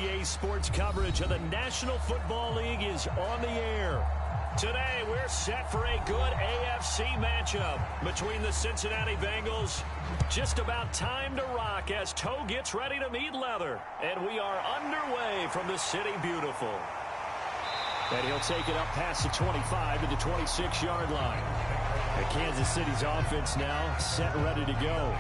NCAA sports coverage of the National Football League is on the air. Today, we're set for a good AFC matchup between the Cincinnati Bengals. Just about time to rock as toe gets ready to meet leather. And we are underway from the City Beautiful. And he'll take it up past the 25 to the 26-yard line. And Kansas City's offense now set and ready to go.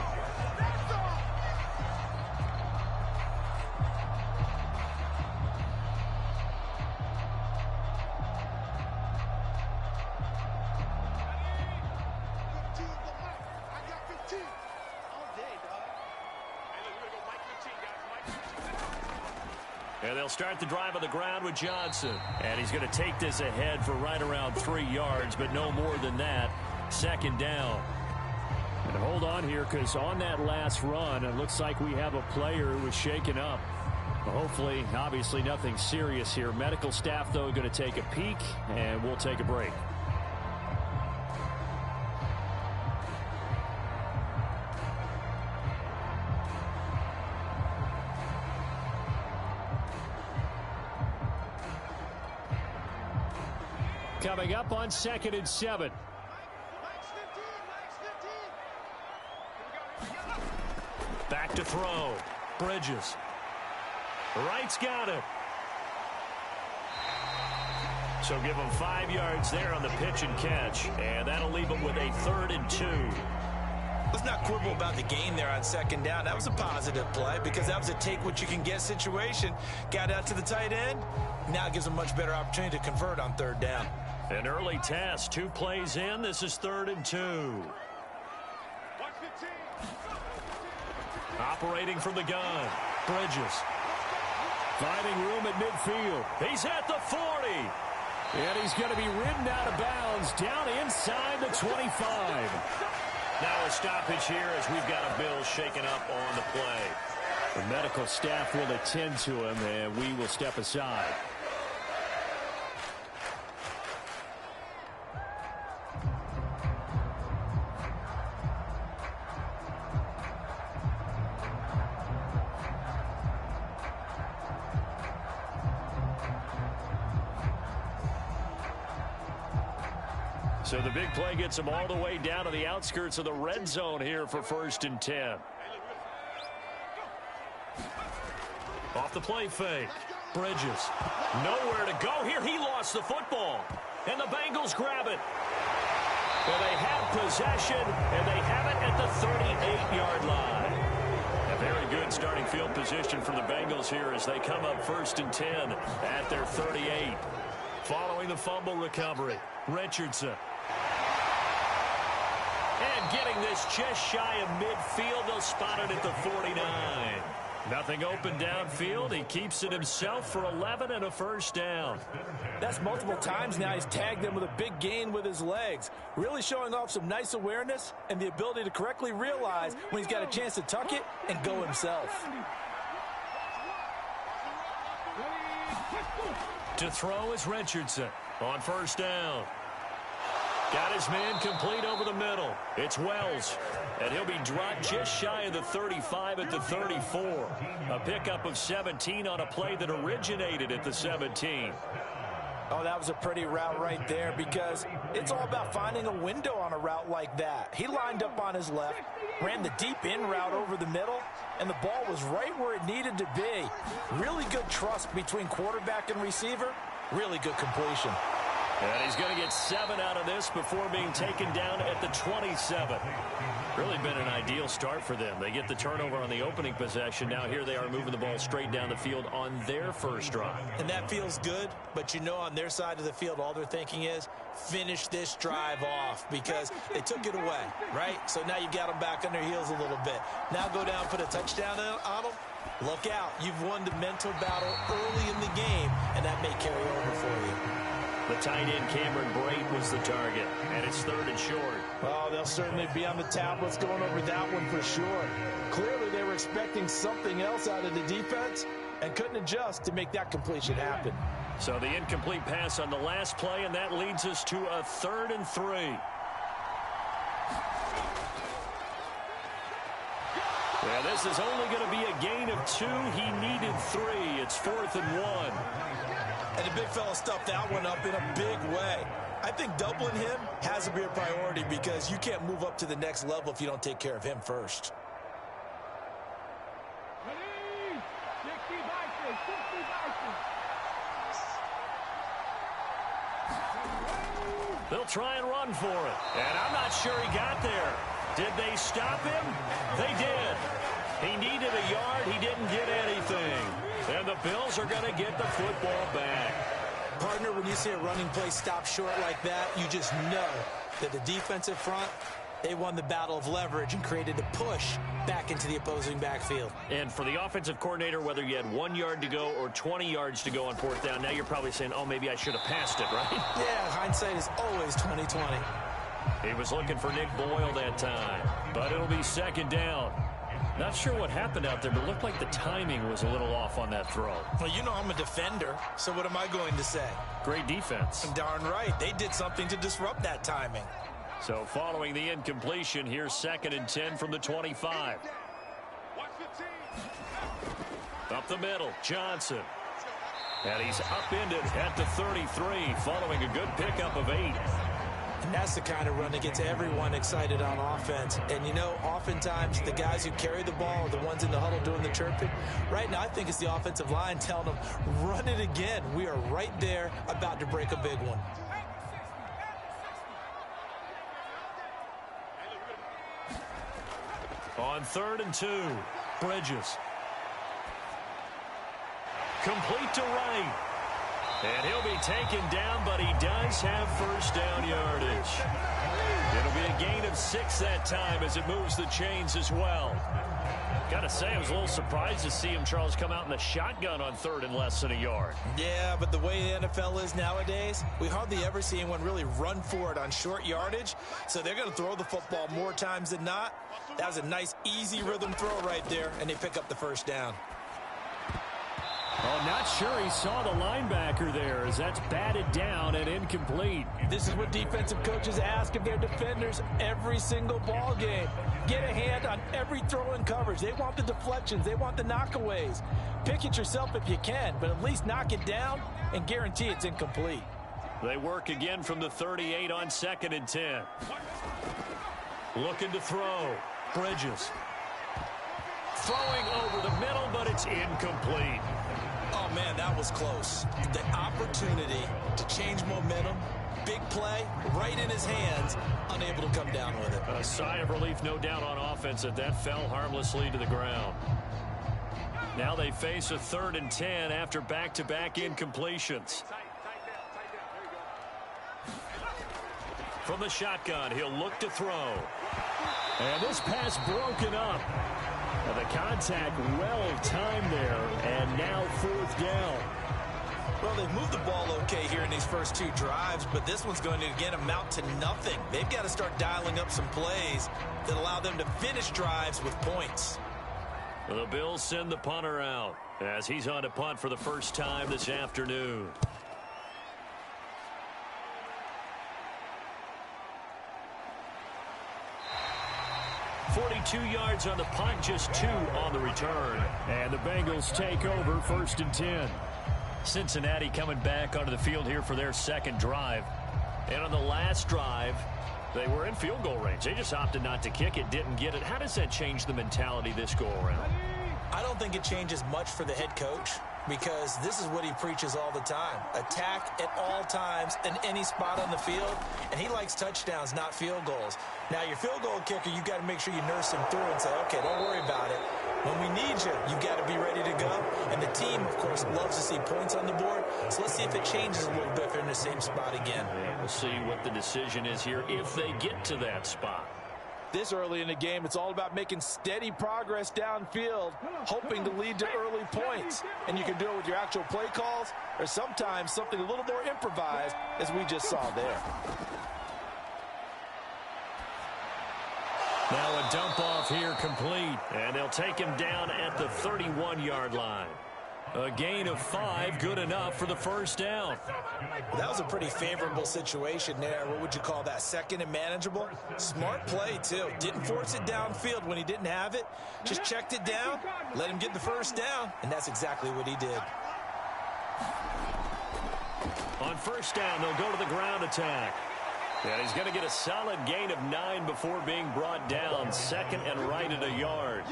And they'll start the drive on the ground with Johnson. And he's going to take this ahead for right around 3 yards, but no more than that. Second down. And hold on here, because on that last run, it looks like we have a player who was shaken up. Hopefully, obviously, nothing serious here. Medical staff, though, going to take a peek, and we'll take a break. Coming up on 2nd and 7. Back to throw. Bridges. Wright's got it. So give him 5 yards there on the pitch and catch. And that'll leave him with a 3rd and 2. Let's not quibble about the gain there on 2nd down. That was a positive play because that was a take-what-you-can-get situation. Got out to the tight end. Now it gives him a much better opportunity to convert on 3rd down. An early test. 2 plays in. This is 3rd and 2. Operating from the gun. Bridges. Finding room at midfield. He's at the 40. And he's going to be ridden out of bounds down inside the 25. Now a stoppage here as we've got a Bill shaken up on the play. The medical staff will attend to him, and we will step aside. So the big play gets him all the way down to the outskirts of the red zone here for 1st and 10. Off the play fake. Bridges. Nowhere to go here. He lost the football. And the Bengals grab it. And they have possession, and they have it at the 38-yard line. A very good starting field position for the Bengals here as they come up 1st and 10 at their 38. Following the fumble recovery, Richardson. And getting this just shy of midfield, they'll spot it at the 49. Nothing open downfield. He keeps it himself for 11 and a 1st down. That's multiple times now he's tagged them with a big gain with his legs. Really showing off some nice awareness and the ability to correctly realize when he's got a chance to tuck it and go himself. To throw is Richardson on 1st down. Got his man complete over the middle. It's Wells. And he'll be dropped just shy of the 35 at the 34. A pickup of 17 on a play that originated at the 17. Oh, that was a pretty route right there because it's all about finding a window on a route like that. He lined up on his left, ran the deep in route over the middle, and the ball was right where it needed to be. Really good trust between quarterback and receiver. Really good completion. And he's going to get 7 out of this before being taken down at the 27. Really been an ideal start for them. They get the turnover on the opening possession. Now here they are moving the ball straight down the field on their first drive. And that feels good, but you know on their side of the field all they're thinking is finish this drive off because they took it away, right? So now you got them back on their heels a little bit. Now go down, put a touchdown on them. Look out. You've won the mental battle early in the game, and that may carry over for you. The tight end, Cameron Brate, was the target, and it's 3rd and short. Oh, they'll certainly be on the tablets going over that one for sure. Clearly, they were expecting something else out of the defense and couldn't adjust to make that completion happen. So the incomplete pass on the last play, and that leads us to a 3rd and 3. Yeah, this is only going to be a gain of 2. He needed 3. It's 4th and 1. And the big fella stuffed that one up in a big way. I think doubling him has to be a priority because you can't move up to the next level if you don't take care of him first. They'll try and run for it. And I'm not sure he got there. Did they stop him? They did. He needed a yard. He didn't get anything. And the Bills are going to get the football back. Partner, when you see a running play stop short like that, you just know that the defensive front, they won the battle of leverage and created a push back into the opposing backfield. And for the offensive coordinator, whether you had 1 yard to go or 20 yards to go on 4th down, now you're probably saying, oh, maybe I should have passed it, right? Yeah, hindsight is always 20/20. He was looking for Nick Boyle that time, but it'll be 2nd down. Not sure what happened out there, but it looked like the timing was a little off on that throw. Well, you know I'm a defender, so what am I going to say? Great defense. Darn right. They did something to disrupt that timing. So following the incompletion, here's 2nd and 10 from the 25. Up the middle, Johnson. And he's upended at the 33, following a good pickup of 8. And that's the kind of run that gets everyone excited on offense. And, you know, oftentimes the guys who carry the ball are the ones in the huddle doing the chirping. Right now, I think it's the offensive line telling them, run it again. We are right there about to break a big one. On 3rd and 2, Bridges. Complete to right. And he'll be taken down, but he does have 1st down yardage. It'll be a gain of 6 that time as it moves the chains as well. Got to say, I was a little surprised to see him, Charles, come out in the shotgun on 3rd and less than a yard. Yeah, but the way the NFL is nowadays, we hardly ever see anyone really run for it on short yardage. So they're going to throw the football more times than not. That was a nice, easy rhythm throw right there, and they pick up the 1st down. Oh, not sure he saw the linebacker there as that's batted down and incomplete. This is what defensive coaches ask of their defenders every single ball game. Get a hand on every throw in coverage. They want the deflections. They want the knockaways. Pick it yourself if you can, but at least knock it down and guarantee it's incomplete. They work again from the 38 on 2nd and 10. Looking to throw. Bridges. Throwing over the middle, but it's incomplete. Oh, man, that was close. The opportunity to change momentum, big play, right in his hands, unable to come down with it. A sigh of relief, no doubt, on offense that fell harmlessly to the ground. Now they face a 3rd and 10 after back-to-back incompletions. From the shotgun, he'll look to throw. And this pass broken up. And the contact well timed there, and now 4th down. Well, they've moved the ball okay here in these first 2 drives, but this one's going to, again, amount to nothing. They've got to start dialing up some plays that allow them to finish drives with points. The Bills send the punter out as he's on to punt for the first time this afternoon. 42 yards on the punt, just 2 on the return. And the Bengals take over 1st and 10. Cincinnati coming back onto the field here for their 2nd drive. And on the last drive, they were in field goal range. They just opted not to kick it, didn't get it. How does that change the mentality this go around? I don't think it changes much for the head coach because this is what he preaches all the time. Attack at all times in any spot on the field, and he likes touchdowns, not field goals. Now, your field goal kicker, you've got to make sure you nurse him through and say, okay, don't worry about it. When we need you, you've got to be ready to go. And the team, of course, loves to see points on the board. So let's see if it changes a little bit if they're in the same spot again. Yeah, we'll see what the decision is here if they get to that spot. This early in the game, it's all about making steady progress downfield, hoping to lead to early points. And you can do it with your actual play calls or sometimes something a little more improvised, as we just saw there. Now a dump off here complete, and they'll take him down at the 31-yard line. A gain of 5, good enough for the first down. That was a pretty favorable situation there. What would you call that? Second and manageable? Smart play, too. Didn't force it downfield when he didn't have it. Just checked it down, let him get the first down, and that's exactly what he did. On first down, they'll go to the ground attack. And he's going to get a solid gain of 9 before being brought down. Second and right at a yard.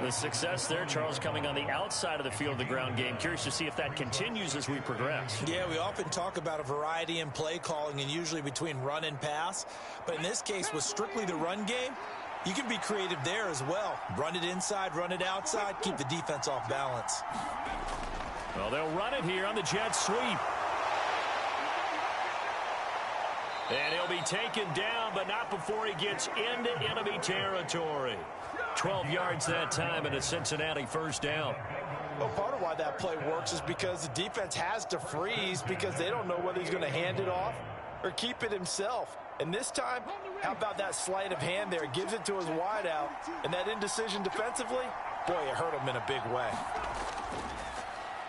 The success there, Charles, coming on the outside of the field of the ground game. Curious to see if that continues as we progress. Yeah, we often talk about a variety in play calling and usually between run and pass. But in this case, with strictly the run game, you can be creative there as well. Run it inside, run it outside, keep the defense off balance. Well, they'll run it here on the jet sweep. And he'll be taken down, but not before he gets into enemy territory. 12 yards that time and a Cincinnati first down. Well, part of why that play works is because the defense has to freeze because they don't know whether he's going to hand it off or keep it himself. And this time, how about that sleight of hand there? Gives it to his wideout. And that indecision defensively, boy, it hurt him in a big way.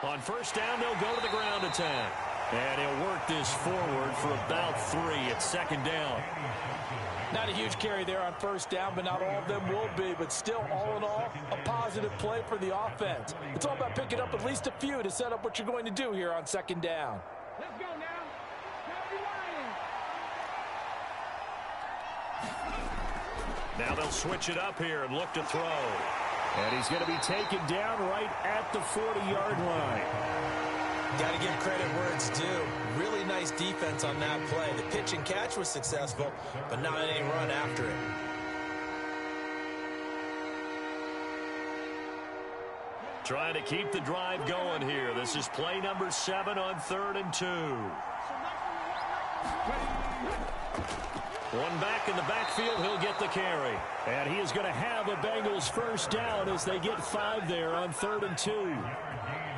On first down, they'll go to the ground attack. And he'll work this forward for about 3 at second down. Not a huge carry there on first down, but not all of them will be. But still, all in all, a positive play for the offense. It's all about picking up at least a few to set up what you're going to do here on second down. Let's go now. Now they'll switch it up here and look to throw. And he's going to be taken down right at the 40-yard line. Got to give credit where it's due. Really nice defense on that play. The pitch and catch was successful, but not any run after it. Trying to keep the drive going here. This is play number 7 on 3rd and 2. One back in the backfield, he'll get the carry. And he is going to have a Bengals first down as they get 5 there on 3rd and 2.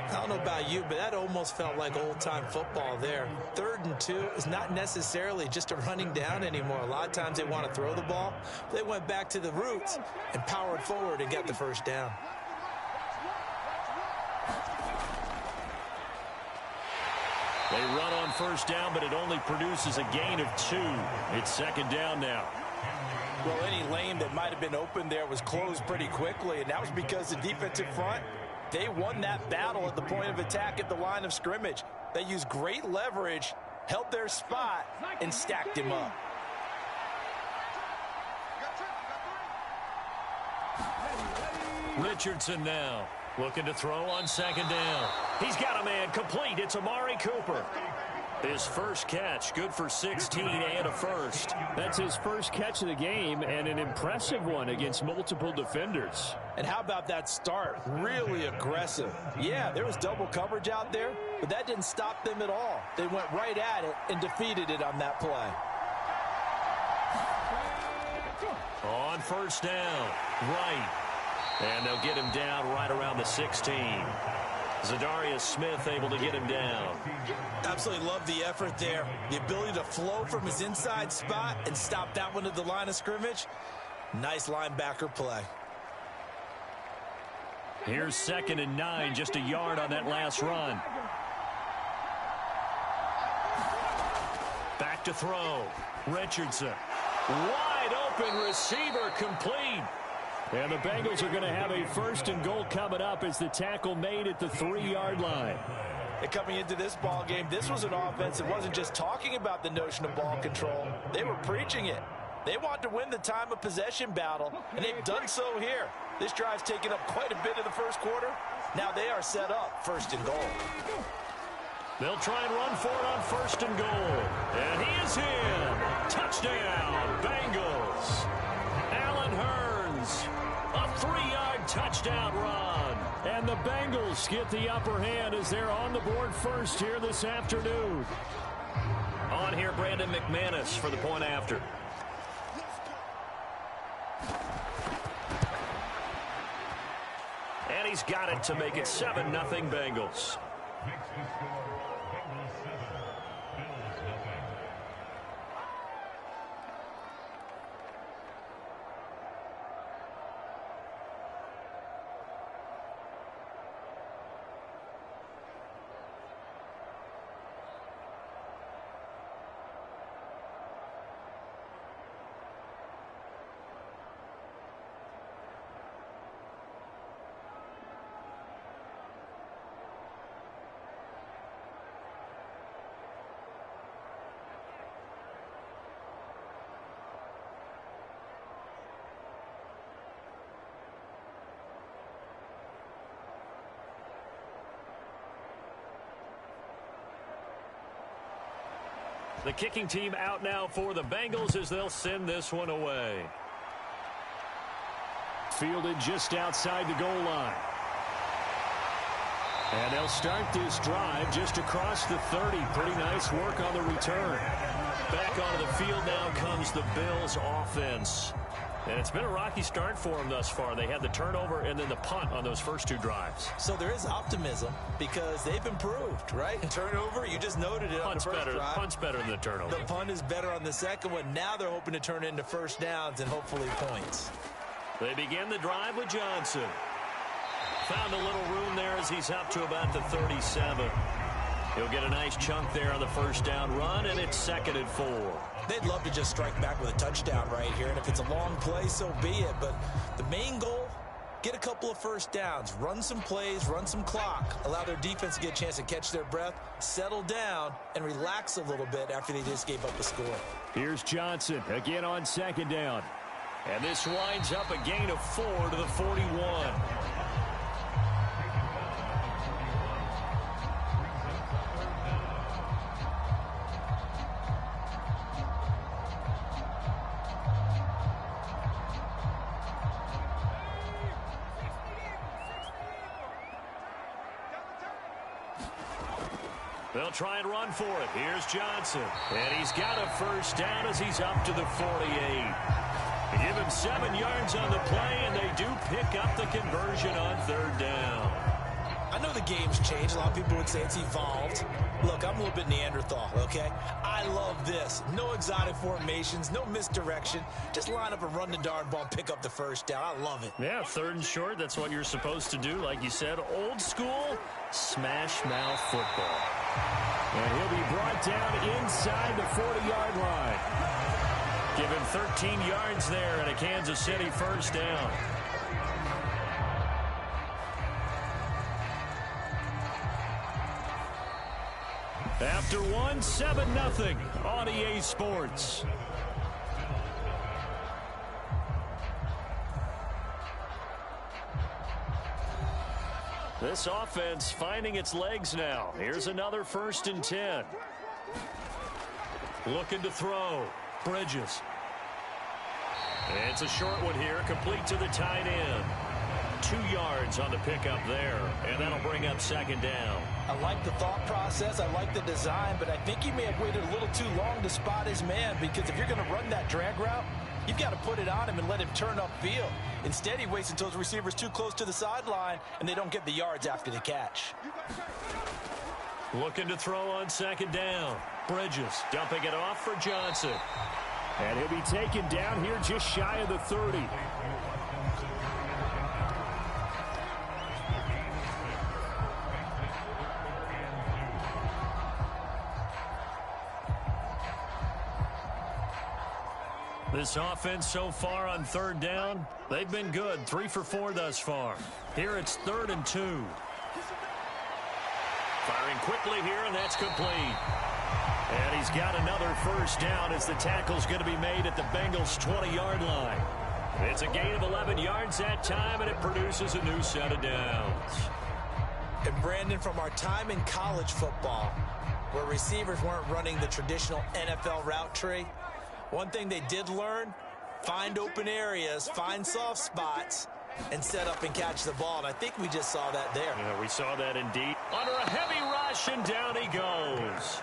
I don't know about you, but that almost felt like old-time football there. 3rd and 2 is not necessarily just a running down anymore. A lot of times they want to throw the ball. They went back to the roots and powered forward and got the first down. They run on first down, but it only produces a gain of 2. It's second down now. Well, any lane that might have been open there was closed pretty quickly, and that was because the defensive front, they won that battle at the point of attack at the line of scrimmage. They used great leverage, held their spot, and stacked him up. Richardson now looking to throw on second down. He's got a man complete. It's Amari Cooper. His first catch, good for 16 and a first. That's his first catch of the game and an impressive one against multiple defenders. And how about that start? Really aggressive. Yeah, there was double coverage out there, but that didn't stop them at all. They went right at it and defeated it on that play. On first down, right. And they'll get him down right around the 16. Zadarius Smith able to get him down. Absolutely love the effort there. The ability to flow from his inside spot and stop that one at the line of scrimmage. Nice linebacker play. Here's 2nd and 9, just a yard on that last run. Back to throw. Richardson. Wide open receiver complete. And the Bengals are going to have a 1st and goal coming up as the tackle made at the 3-yard line. And coming into this ball game, this was an offense that wasn't just talking about the notion of ball control. They were preaching it. They want to win the time of possession battle, and they've done so here. This drive's taken up quite a bit of the first quarter. Now they are set up 1st and goal. They'll try and run for it on 1st and goal. And he is in. Touchdown, Bengals. Allen Hurns. A 3-yard touchdown run. And the Bengals get the upper hand as they're on the board first here this afternoon. On here, Brandon McManus for the point after. And he's got it to make it 7-0 Bengals. The kicking team out now for the Bengals as they'll send this one away. Fielded just outside the goal line. And they'll start this drive just across the 30. Pretty nice work on the return. Back onto the field now comes the Bills offense. And it's been a rocky start for them thus far. They had the turnover and then the punt on those first two drives. So there is optimism because they've improved, right? Turnover, you just noted it on the first drive. Punt's better than the turnover. The punt is better on the second one. Now they're hoping to turn it into first downs and hopefully points. They begin the drive with Johnson. Found a little room there as he's up to about the 37. He'll get a nice chunk there on the first down run, and it's 2nd and 4. They'd love to just strike back with a touchdown right here, and if it's a long play, so be it. But the main goal, get a couple of first downs, run some plays, run some clock, allow their defense to get a chance to catch their breath, settle down, and relax a little bit after they just gave up a score. Here's Johnson again on 2nd down. And this winds up a gain of 4 to the 41. They'll try and run for it. Here's Johnson. And he's got a first down as he's up to the 48. They give him 7 yards on the play, and they do pick up the conversion on 3rd down. I know the game's changed. A lot of people would say it's evolved. Look, I'm a little bit Neanderthal, okay? I love this. No exotic formations, no misdirection. Just line up and run the darn ball and pick up the first down. I love it. Yeah, 3rd and short, that's what you're supposed to do. Like you said, old school, smash mouth football. And he'll be brought down inside the 40-yard line. Give him 13 yards there and a Kansas City first down. After one, 7-0 on EA Sports. This offense finding its legs now. Here's another 1st and 10. Looking to throw. Bridges. It's a short one here, complete to the tight end. 2 yards on the pickup there, and that'll bring up 2nd down. I like the thought process. I like the design, but I think he may have waited a little too long to spot his man, because if you're going to run that drag route, you've got to put it on him and let him turn upfield. Instead, he waits until his receiver's too close to the sideline, and they don't get the yards after the catch. Looking to throw on 2nd down. Bridges dumping it off for Johnson. And he'll be taken down here just shy of the 30. This offense so far on 3rd down, they've been good. 3 for 4 thus far. Here it's 3rd and 2. Firing quickly here, and that's complete. And he's got another first down as the tackle's going to be made at the Bengals' 20-yard line. It's a gain of 11 yards that time, and it produces a new set of downs. And Brandon, from our time in college football, where receivers weren't running the traditional NFL route tree, one thing they did learn, find open areas, find soft spots, and set up and catch the ball. And I think we just saw that there. Yeah, we saw that indeed. Under a heavy rush, and down he goes.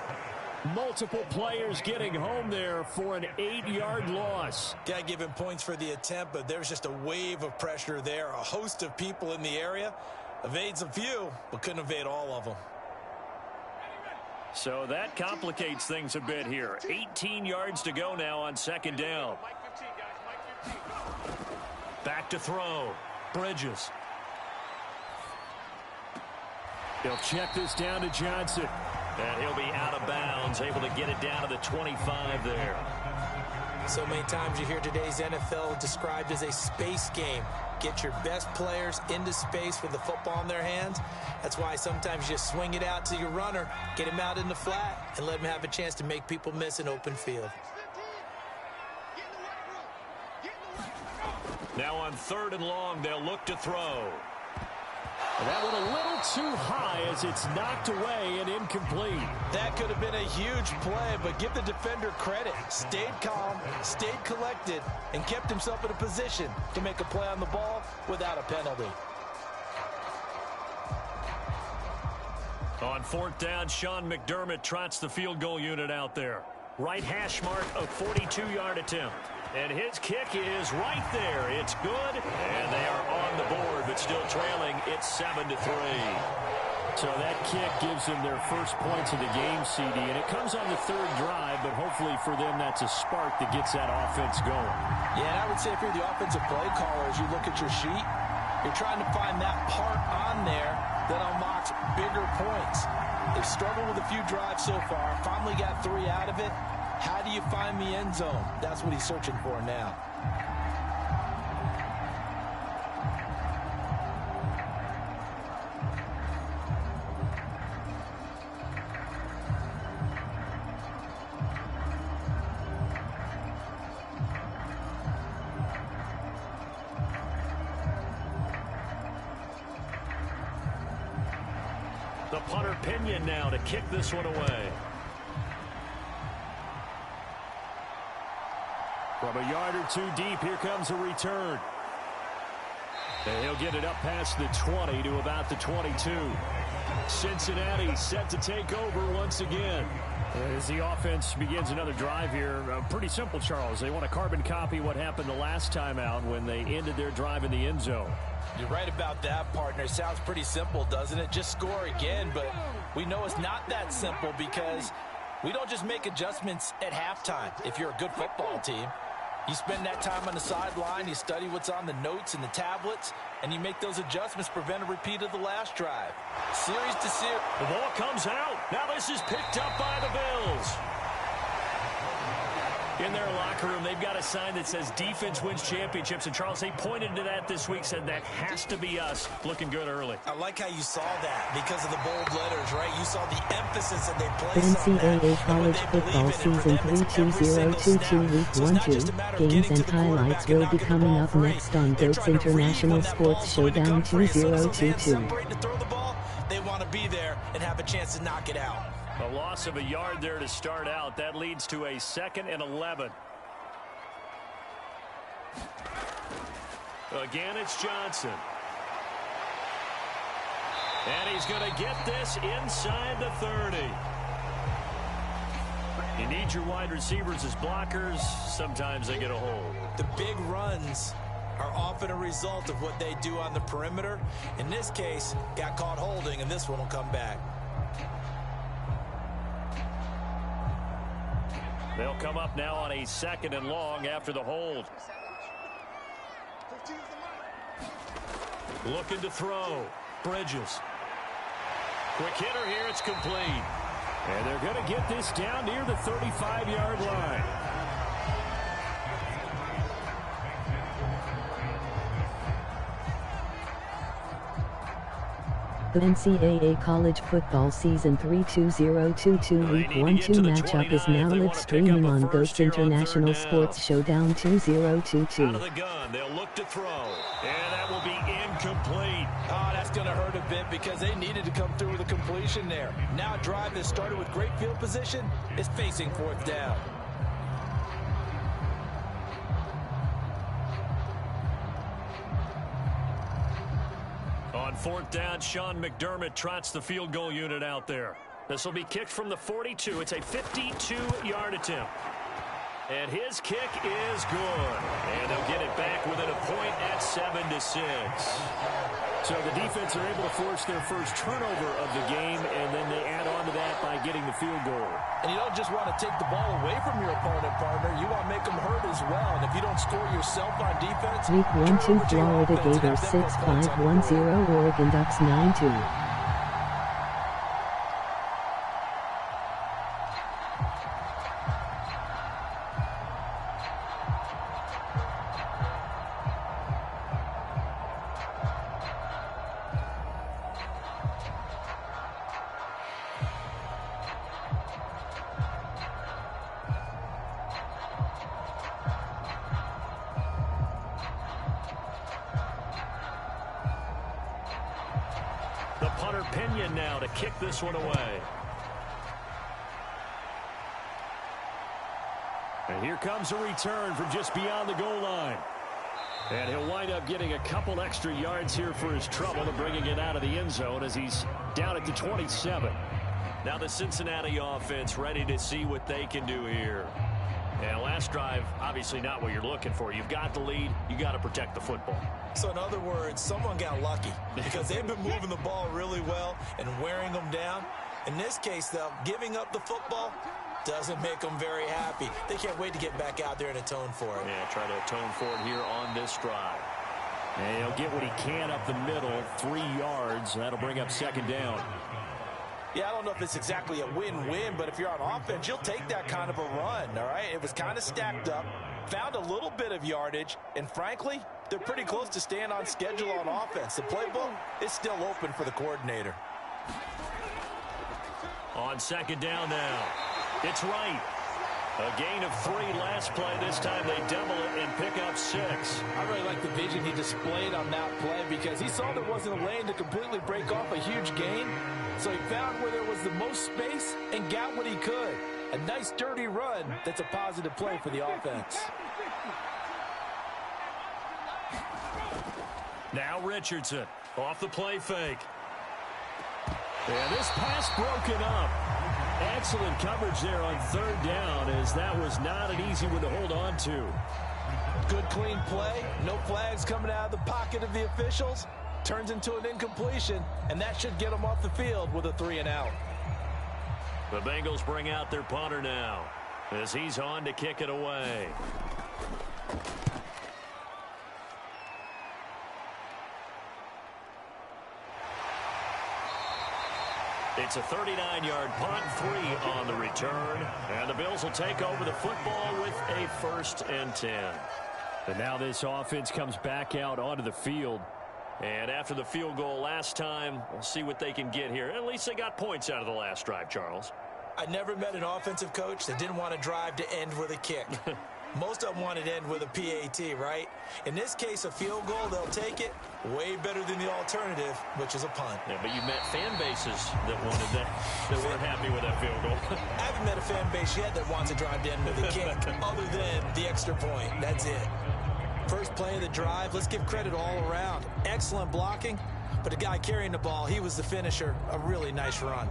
Multiple players getting home there for an 8-yard loss. Got to give him points for the attempt, but there's just a wave of pressure there. A host of people in the area. Evades a few, but couldn't evade all of them. So that complicates things a bit here. 18 yards to go now on 2nd down. Back to throw. Bridges. He'll check this down to Johnson. And he'll be out of bounds, able to get it down to the 25 there. So many times you hear today's NFL described as a space game. Get your best players into space with the football in their hands. That's why sometimes you just swing it out to your runner, get him out in the flat, and let him have a chance to make people miss an open field. Now on 3rd and long, they'll look to throw. That one a little too high as it's knocked away and incomplete. That could have been a huge play, but give the defender credit. Stayed calm, stayed collected, and kept himself in a position to make a play on the ball without a penalty. On fourth down, Sean McDermott trots the field goal unit out there. Right hash mark, a 42-yard attempt. And his kick is right there. It's good, and they are on the board, but still trailing. It's 7-3. So that kick gives them their first points of the game, CD, and it comes on the third drive, but hopefully for them that's a spark that gets that offense going. Yeah, and I would say if you're the offensive play caller, as you look at your sheet, you're trying to find that part on there that unlocks bigger points. They've struggled with a few drives so far, finally got 3 out of it. How do you find the end zone? That's what he's searching for now. The punter Pinion now to kick this one away. From a yard or two deep, here comes a return. And he'll get it up past the 20 to about the 22. Cincinnati set to take over once again. As the offense begins another drive here, pretty simple, Charles. They want to carbon copy what happened the last time out when they ended their drive in the end zone. You're right about that, partner. Sounds pretty simple, doesn't it? Just score again, but we know it's not that simple because we don't just make adjustments at halftime. If you're a good football team, you spend that time on the sideline, you study what's on the notes and the tablets, and you make those adjustments to prevent a repeat of the last drive. Series to series. The ball comes out. Now this is picked up by the Bills. In their locker room, they've got a sign that says defense wins championships. And Charles, they pointed to that this week, said that has to be us. Looking good early. I like how you saw that because of the bold letters, right? You saw the emphasis that they placed on that. NCAA college football season 3-2022 week 1-2. Games and highlights will be coming up next on Gators International Sports Showdown 2022. They want to be there and have a chance to knock it out. A loss of a yard there to start out. That leads to a 2nd and 11. Again, it's Johnson. And he's going to get this inside the 30. You need your wide receivers as blockers. Sometimes they get a hold. The big runs are often a result of what they do on the perimeter. In this case, got caught holding, and this one will come back. They'll come up now on a 2nd and long after the hold. Looking to throw. Bridges. Quick hitter here. It's complete. And they're going to get this down near the 35-yard line. The NCAA college football season 3-2022 week 1-2 matchup is now live streaming on Gators International Sports Showdown 2022. Out of the gun, they'll look to throw, and that will be incomplete. Oh, that's going to hurt a bit because they needed to come through with a completion there. Now a drive that started with great field position is facing 4th down. On 4th down, Sean McDermott trots the field goal unit out there. This will be kicked from the 42. It's a 52-yard attempt. And his kick is good. And they'll get it back within a point at 7-6. So the defense are able to force their first turnover of the game, and then they add on to that by getting the field goal. And you don't just want to take the ball away from your opponent, partner. You want to make them hurt as well. And if you don't score yourself on defense... Week 1-2 Florida Gators 6-5-1-0 Oregon Ducks 9-2. punter Pinion now to kick this one away. And here comes a return from just beyond the goal line. And he'll wind up getting a couple extra yards here for his trouble and bringing it out of the end zone as he's down at the 27. Now the Cincinnati offense ready to see what they can do here. And last drive, obviously not what you're looking for. You've got the lead. You got to protect the football. So in other words, someone got lucky because they've been moving the ball really well and wearing them down. In this case, though, giving up the football doesn't make them very happy. They can't wait to get back out there and atone for it. Yeah, try to atone for it here on this drive. And he'll get what he can up the middle, 3 yards. That'll bring up second down. Yeah, I don't know if it's exactly a win-win, but if you're on offense, you'll take that kind of a run, all right? It was kind of stacked up, found a little bit of yardage, and frankly, they're pretty close to staying on schedule on offense. The playbook is still open for the coordinator. On second down now. It's right. A gain of 3 last play. This time they double it and pick up 6. I really like the vision he displayed on that play because he saw there wasn't a lane to completely break off a huge gain. So he found where there was the most space and got what he could. A nice dirty run that's a positive play for the offense. Now Richardson off the play fake. And this pass broken up. Excellent coverage there on third down as that was not an easy one to hold on to. Good clean play. No flags coming out of the pocket of the officials. Turns into an incompletion, and that should get them off the field with a 3-and-out. The Bengals bring out their punter now as he's on to kick it away. It's a 39-yard punt, 3 on the return. And the Bills will take over the football with a 1st and 10. And now this offense comes back out onto the field. And after the field goal last time, we'll see what they can get here. At least they got points out of the last drive, Charles. I never met an offensive coach that didn't want to drive to end with a kick. Most of them wanted to end with a PAT, right? In this case, a field goal, they'll take it. Way better than the alternative, which is a punt. Yeah, but you met fan bases that wanted that weren't happy with that field goal. I haven't met a fan base yet that wants to drive to end with a kick, other than the extra point. That's it. First play of the drive, let's give credit all around. Excellent blocking, but the guy carrying the ball, he was the finisher. A really nice run.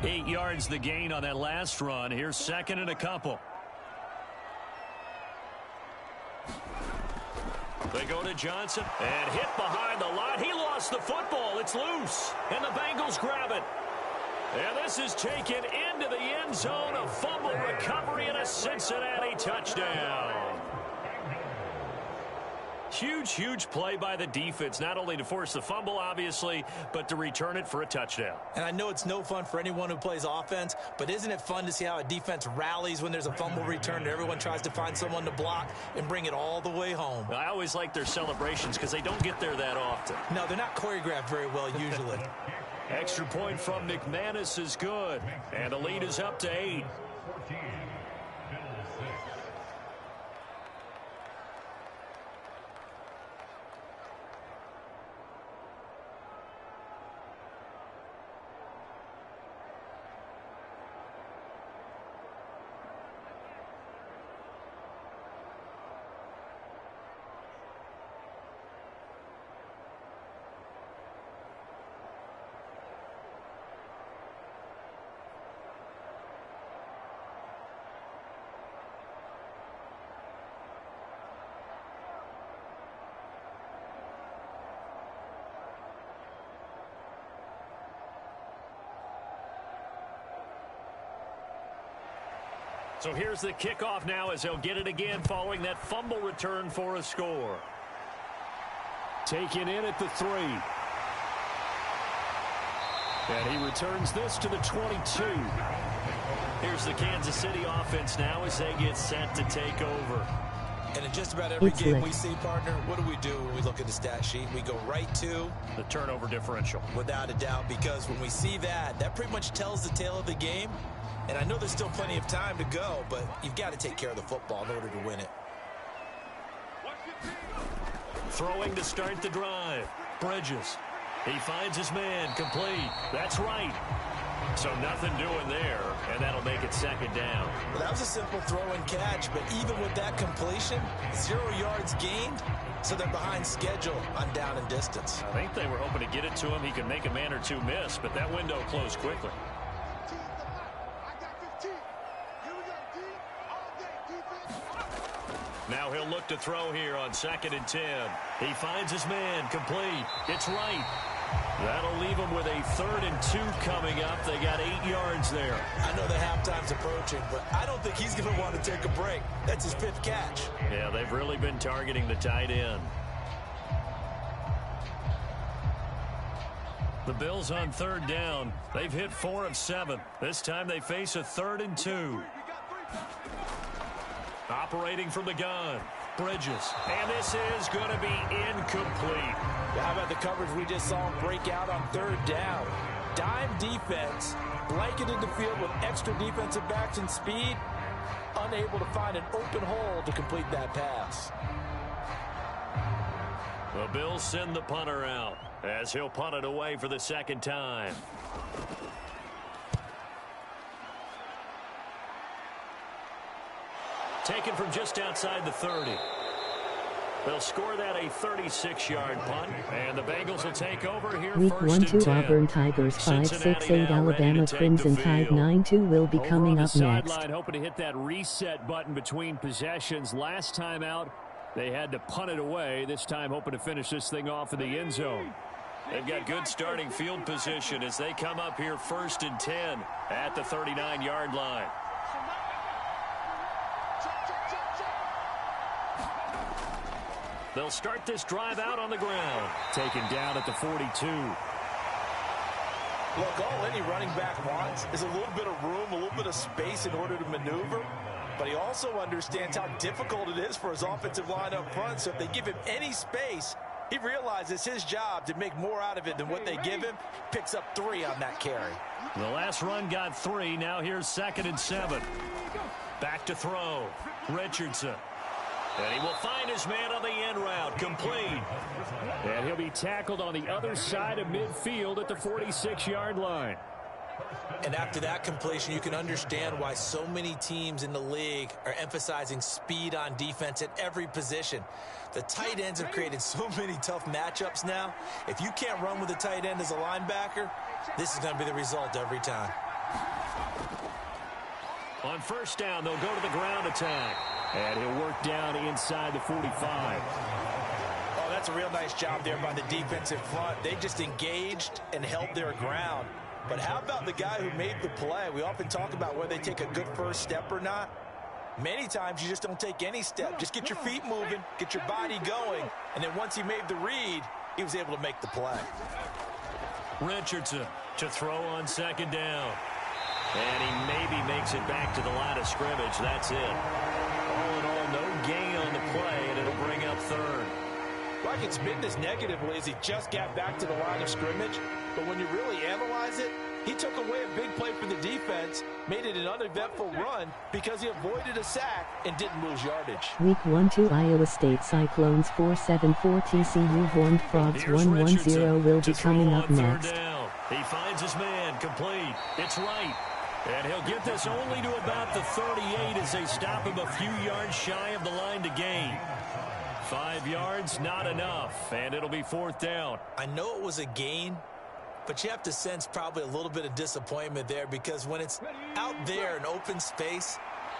8 yards the gain on that last run. Here's second and a couple. They go to Johnson and hit behind the line. He lost the football. It's loose, and the Bengals grab it. And this is taken into the end zone. A fumble recovery and a Cincinnati touchdown. Huge play by the defense, not only to force the fumble, obviously, but to return it for a touchdown. And I know it's no fun for anyone who plays offense, but isn't it fun to see how a defense rallies when there's a fumble return and everyone tries to find someone to block and bring it all the way home? I always like their celebrations because they don't get there that often. No, they're not choreographed very well usually. Extra point from McManus is good, and the lead is up to 8. So here's the kickoff now as they'll get it again following that fumble return for a score. Taken in at the 3. And he returns this to the 22. Here's the Kansas City offense now as they get set to take over. And in just about every game we see, partner, what do when we look at the stat sheet? We go right to the turnover differential. Without a doubt, because when we see that, that pretty much tells the tale of the game. And I know there's still plenty of time to go, but you've got to take care of the football in order to win it. Throwing to start the drive. Bridges. He finds his man, complete. That's right. So nothing doing there, and that'll make it second down. Well, that was a simple throw and catch, but even with that completion, 0 yards gained, so they're behind schedule on down and distance. I think they were hoping to get it to him. He could make a man or two miss, but that window closed quickly. Now he'll look to throw here on 2nd and 10. He finds his man, complete. It's right. That'll leave them with a 3rd and 2 coming up. They got 8 yards there. I know the halftime's approaching, but I don't think he's going to want to take a break. That's his 5th catch. Yeah, they've really been targeting the tight end. The Bills on 3rd down. They've hit 4 of 7. This time they face a 3rd and 2. Operating from the gun. Bridges. And this is going to be incomplete. How about the coverage we just saw him break out on 3rd down? Dime defense, blanketed the field with extra defensive backs and speed, unable to find an open hole to complete that pass. The Bills send the punter out as he'll punt it away for the 2nd time. Taken from just outside the 30. They'll score that a 36-yard punt, and the Bengals will take over here. Week 1-2 Auburn Tigers 5-6-8 Alabama Crimson Tide 9-2 will be coming up next. Hoping to hit that reset button between possessions. Last time out, they had to punt it away. This time hoping to finish this thing off in the end zone. They've got good starting field position as they come up here 1st and 10 at the 39-yard line. They'll start this drive out on the ground. Taken down at the 42. Look, all any running back wants is a little bit of room, a little bit of space in order to maneuver. But he also understands how difficult it is for his offensive line up front. So if they give him any space, he realizes his job to make more out of it than what they give him. Picks up 3 on that carry. The last run got 3. Now here's 2nd and 7. Back to throw. Richardson. And he will find his man on the end route. Complete. And he'll be tackled on the other side of midfield at the 46-yard line. And after that completion, you can understand why so many teams in the league are emphasizing speed on defense at every position. The tight ends have created so many tough matchups now. If you can't run with a tight end as a linebacker, this is going to be the result every time. On 1st down, they'll go to the ground attack. And he'll work down inside the 45. Oh, that's a real nice job there by the defensive front. They just engaged and held their ground. But how about the guy who made the play? We often talk about whether they take a good first step or not. Many times you just don't take any step. Just get your feet moving, get your body going, and then once he made the read, he was able to make the play. Richardson to throw on 2nd down. And he maybe makes it back to the line of scrimmage. That's it. All in all, no gain on the play, and it'll bring up 3rd. Well, I can spin this negatively as he just got back to the line of scrimmage. But when you really analyze it, he took away a big play for the defense, made it an uneventful run because he avoided a sack and didn't lose yardage. Week 1-2 Iowa State Cyclones 4-7-4 TCU Horned Frogs 1-1-0 will be coming up next. Down. He finds his man, complete. It's right. And he'll get this only to about the 38 as they stop him a few yards shy of the line to gain. 5 yards, not enough, and it'll be 4th down. I know it was a gain, but you have to sense probably a little bit of disappointment there because when it's out there in open space,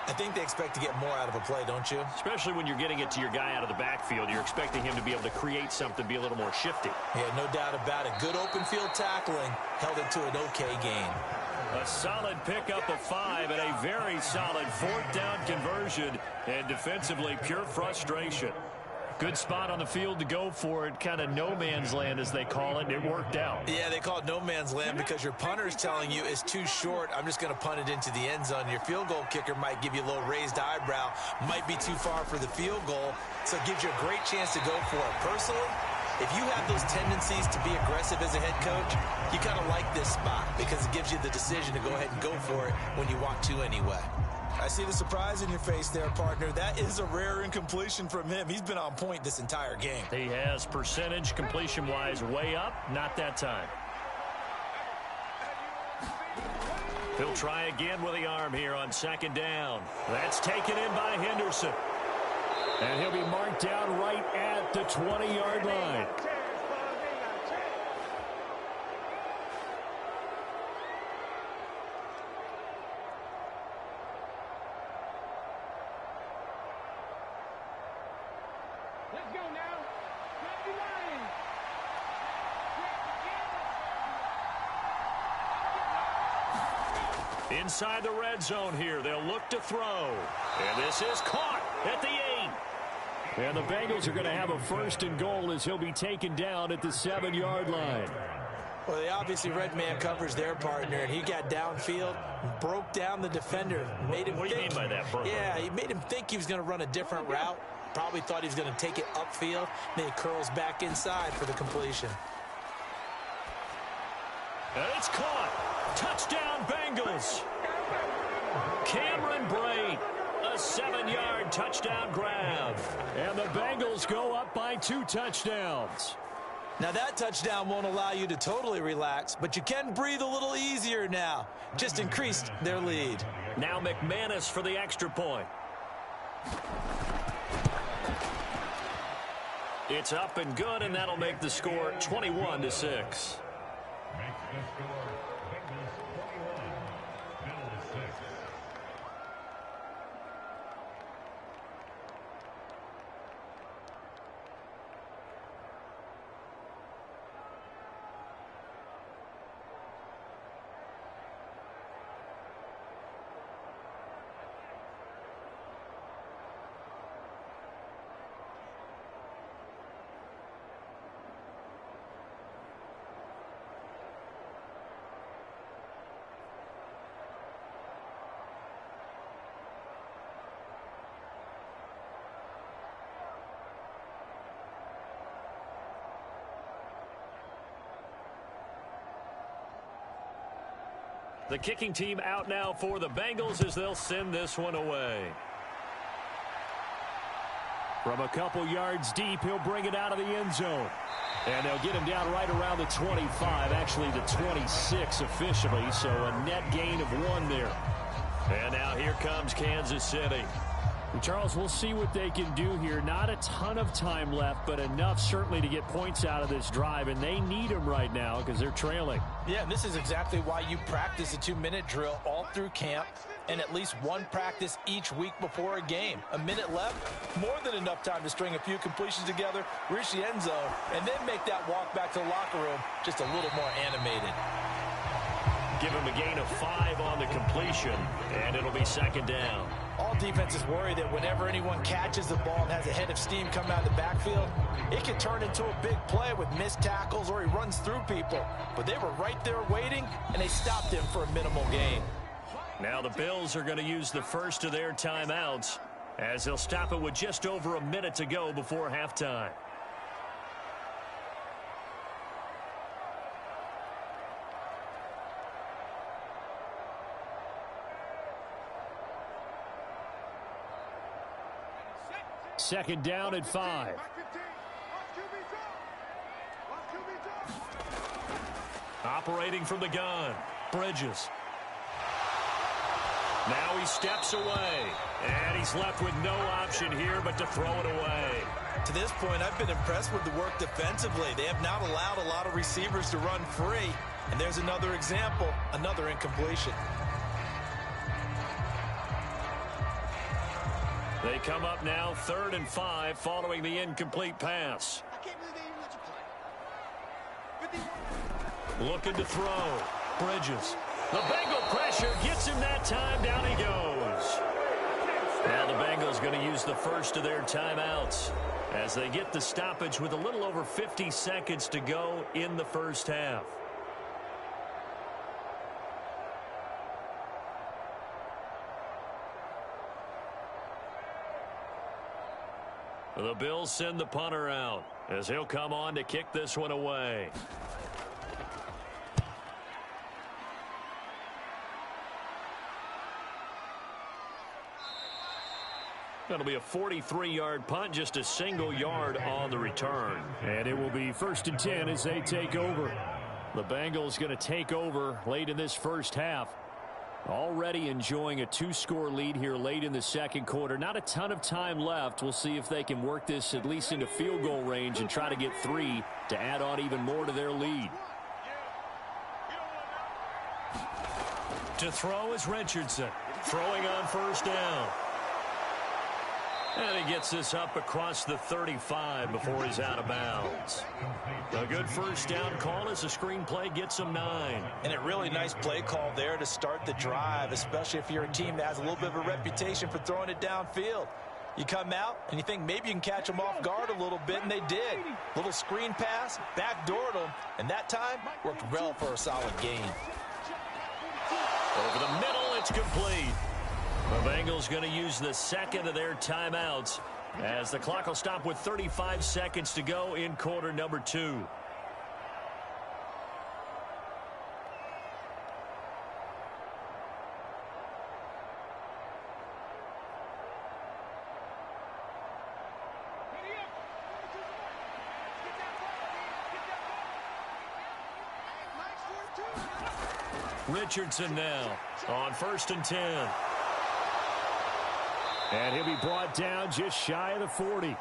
I think they expect to get more out of a play, don't you? Especially when you're getting it to your guy out of the backfield. You're expecting him to be able to create something, be a little more shifty. Yeah, no doubt about it. Good open field tackling held it to an okay gain. A solid pickup of 5 and a very solid 4th down conversion. And defensively, pure frustration. Good spot on the field to go for it. Kind of no man's land, as they call it. It worked out. Yeah, they call it no man's land because your punter is telling you it's too short. I'm just going to punt it into the end zone. Your field goal kicker might give you a little raised eyebrow. Might be too far for the field goal. So it gives you a great chance to go for it. Personally, if you have those tendencies to be aggressive as a head coach, you kind of like this spot because it gives you the decision to go ahead and go for it when you want to anyway. I see the surprise in your face there, partner. That is a rare incompletion from him. He's been on point this entire game. He has percentage completion-wise way up. Not that time. He'll try again with the arm here on second down. That's taken in by Henderson. And he'll be marked down right at the 20-yard line. Inside the red zone here, they'll look to throw. And this is caught at the 8. And the Bengals are going to have a first and goal as he'll be taken down at the 7-yard line. Well, they obviously read man coverage their partner, and he got downfield, broke down the defender. Made him what do you mean by that, bro? Yeah, he made him think he was going to run a different route. Probably thought he was going to take it upfield. Then he curls back inside for the completion. And it's caught. Touchdown, Bengals. Cameron Brate, a 7-yard touchdown grab. And the Bengals go up by 2 touchdowns. Now, that touchdown won't allow you to totally relax, but you can breathe a little easier now. Just increased their lead. Now McManus for the extra point. It's up and good, and that'll make the score 21-6. The kicking team out now for the Bengals as they'll send this one away. From a couple yards deep, he'll bring it out of the end zone. And they'll get him down right around the 25, actually the 26 officially, so a net gain of 1 there. And now here comes Kansas City. And Charles, we'll see what they can do here. Not a ton of time left, but enough certainly to get points out of this drive, and they need them right now because they're trailing. Yeah, this is exactly why you practice a 2-minute drill all through camp and at least one practice each week before a game. A minute left, more than enough time to string a few completions together, reach the end zone, and then make that walk back to the locker room just a little more animated. Give him a gain of 5 on the completion, and it'll be second down. All defenses worry that whenever anyone catches the ball and has a head of steam come out of the backfield, it can turn into a big play with missed tackles or he runs through people. But they were right there waiting, and they stopped him for a minimal gain. Now the Bills are going to use the first of their timeouts as they'll stop it with just over a minute to go before halftime. Second down at 5. Operating from the gun, Bridges. Now he steps away, and he's left with no option here but to throw it away. To this point, I've been impressed with the work defensively. They have not allowed a lot of receivers to run free. And there's another example, another incompletion. They come up now 3rd and 5 following the incomplete pass. Looking to throw. Bridges. The Bengal pressure gets him that time. Down he goes. Now the Bengals going to use the first of their timeouts as they get the stoppage with a little over 50 seconds to go in the first half. The Bills send the punter out as he'll come on to kick this one away. That'll be a 43-yard punt, just a single yard on the return. And it will be 1st and 10 as they take over. The Bengals going to take over late in this first half. Already enjoying a 2-score lead here late in the second quarter. Not a ton of time left. We'll see if they can work this at least into field goal range and try to get 3 to add on even more to their lead. To throw is Richardson. Throwing on 1st down. And he gets this up across the 35 before he's out of bounds. A good 1st down call as the screenplay gets him 9. And a really nice play call there to start the drive, especially if you're a team that has a little bit of a reputation for throwing it downfield. You come out and you think maybe you can catch them off guard a little bit, and they did. Little screen pass, backdoored them, and that time worked well for a solid gain. Over the middle, it's complete. The Bengals going to use the second of their timeouts as the clock will stop with 35 seconds to go in quarter number 2. Richardson now on 1st and 10. And he'll be brought down just shy of the 40.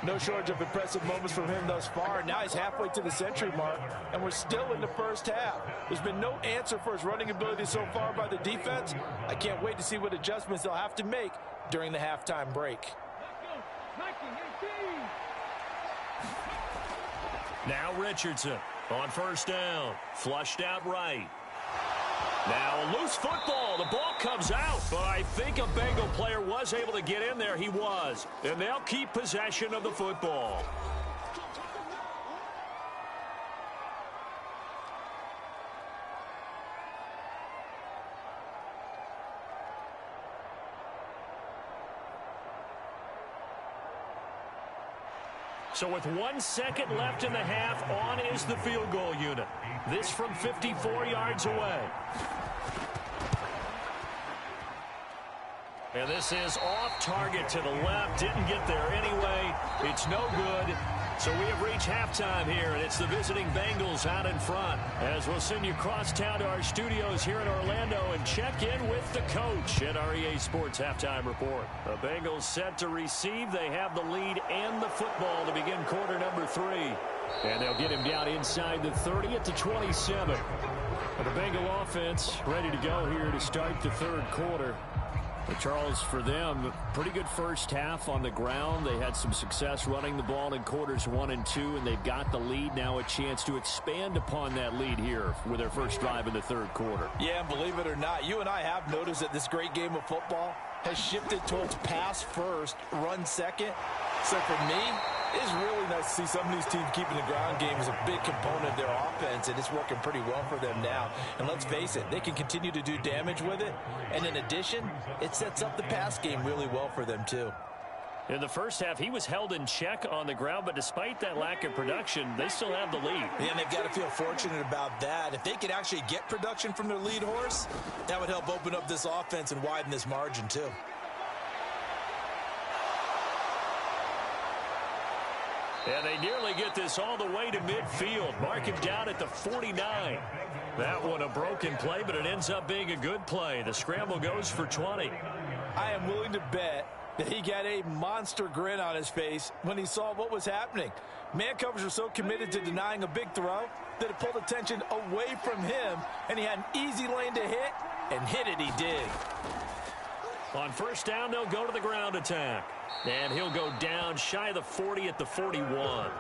No shortage of impressive moments from him thus far. Now he's halfway to the century mark, and we're still in the first half. There's been no answer for his running ability so far by the defense. I can't wait to see what adjustments they'll have to make during the halftime break. Now Richardson on 1st down. Flushed out right. Now a loose football. The ball comes out, but I think a Bengal player was able to get in there. He was. And they'll keep possession of the football. So with 1 second left in the half, on is the field goal unit. This from 54 yards away. And this is off target to the left. Didn't get there anyway. It's no good. So we have reached halftime here, and it's the visiting Bengals out in front. As we'll send you cross town to our studios here in Orlando and check in with the coach at our EA Sports Halftime Report. The Bengals set to receive. They have the lead and the football to begin quarter number 3. And they'll get him down inside the 30 at the 27. But the Bengal offense ready to go here to start the third quarter. But Charles, for them, pretty good first half on the ground. They had some success running the ball in quarters 1 and 2, and they've got the lead. Now a chance to expand upon that lead here with their first drive in the third quarter. Yeah, and believe it or not, you and I have noticed that this great game of football has shifted towards pass first, run second. So for me, it's really nice to see some of these teams keeping the ground game as a big component of their offense, and it's working pretty well for them now. And let's face it, they can continue to do damage with it. And in addition, it sets up the pass game really well for them too. In the first half, he was held in check on the ground, but despite that lack of production, they still have the lead. Yeah, and they've got to feel fortunate about that. If they could actually get production from their lead horse, that would help open up this offense and widen this margin too. And they nearly get this all the way to midfield. Mark him down at the 49. That one a broken play, but it ends up being a good play. The scramble goes for 20. I am willing to bet that he got a monster grin on his face when he saw what was happening. Man covers were so committed to denying a big throw that it pulled attention away from him, and he had an easy lane to hit, and hit it he did. On first down, they'll go to the ground attack. And he'll go down shy of the 40 at the 41.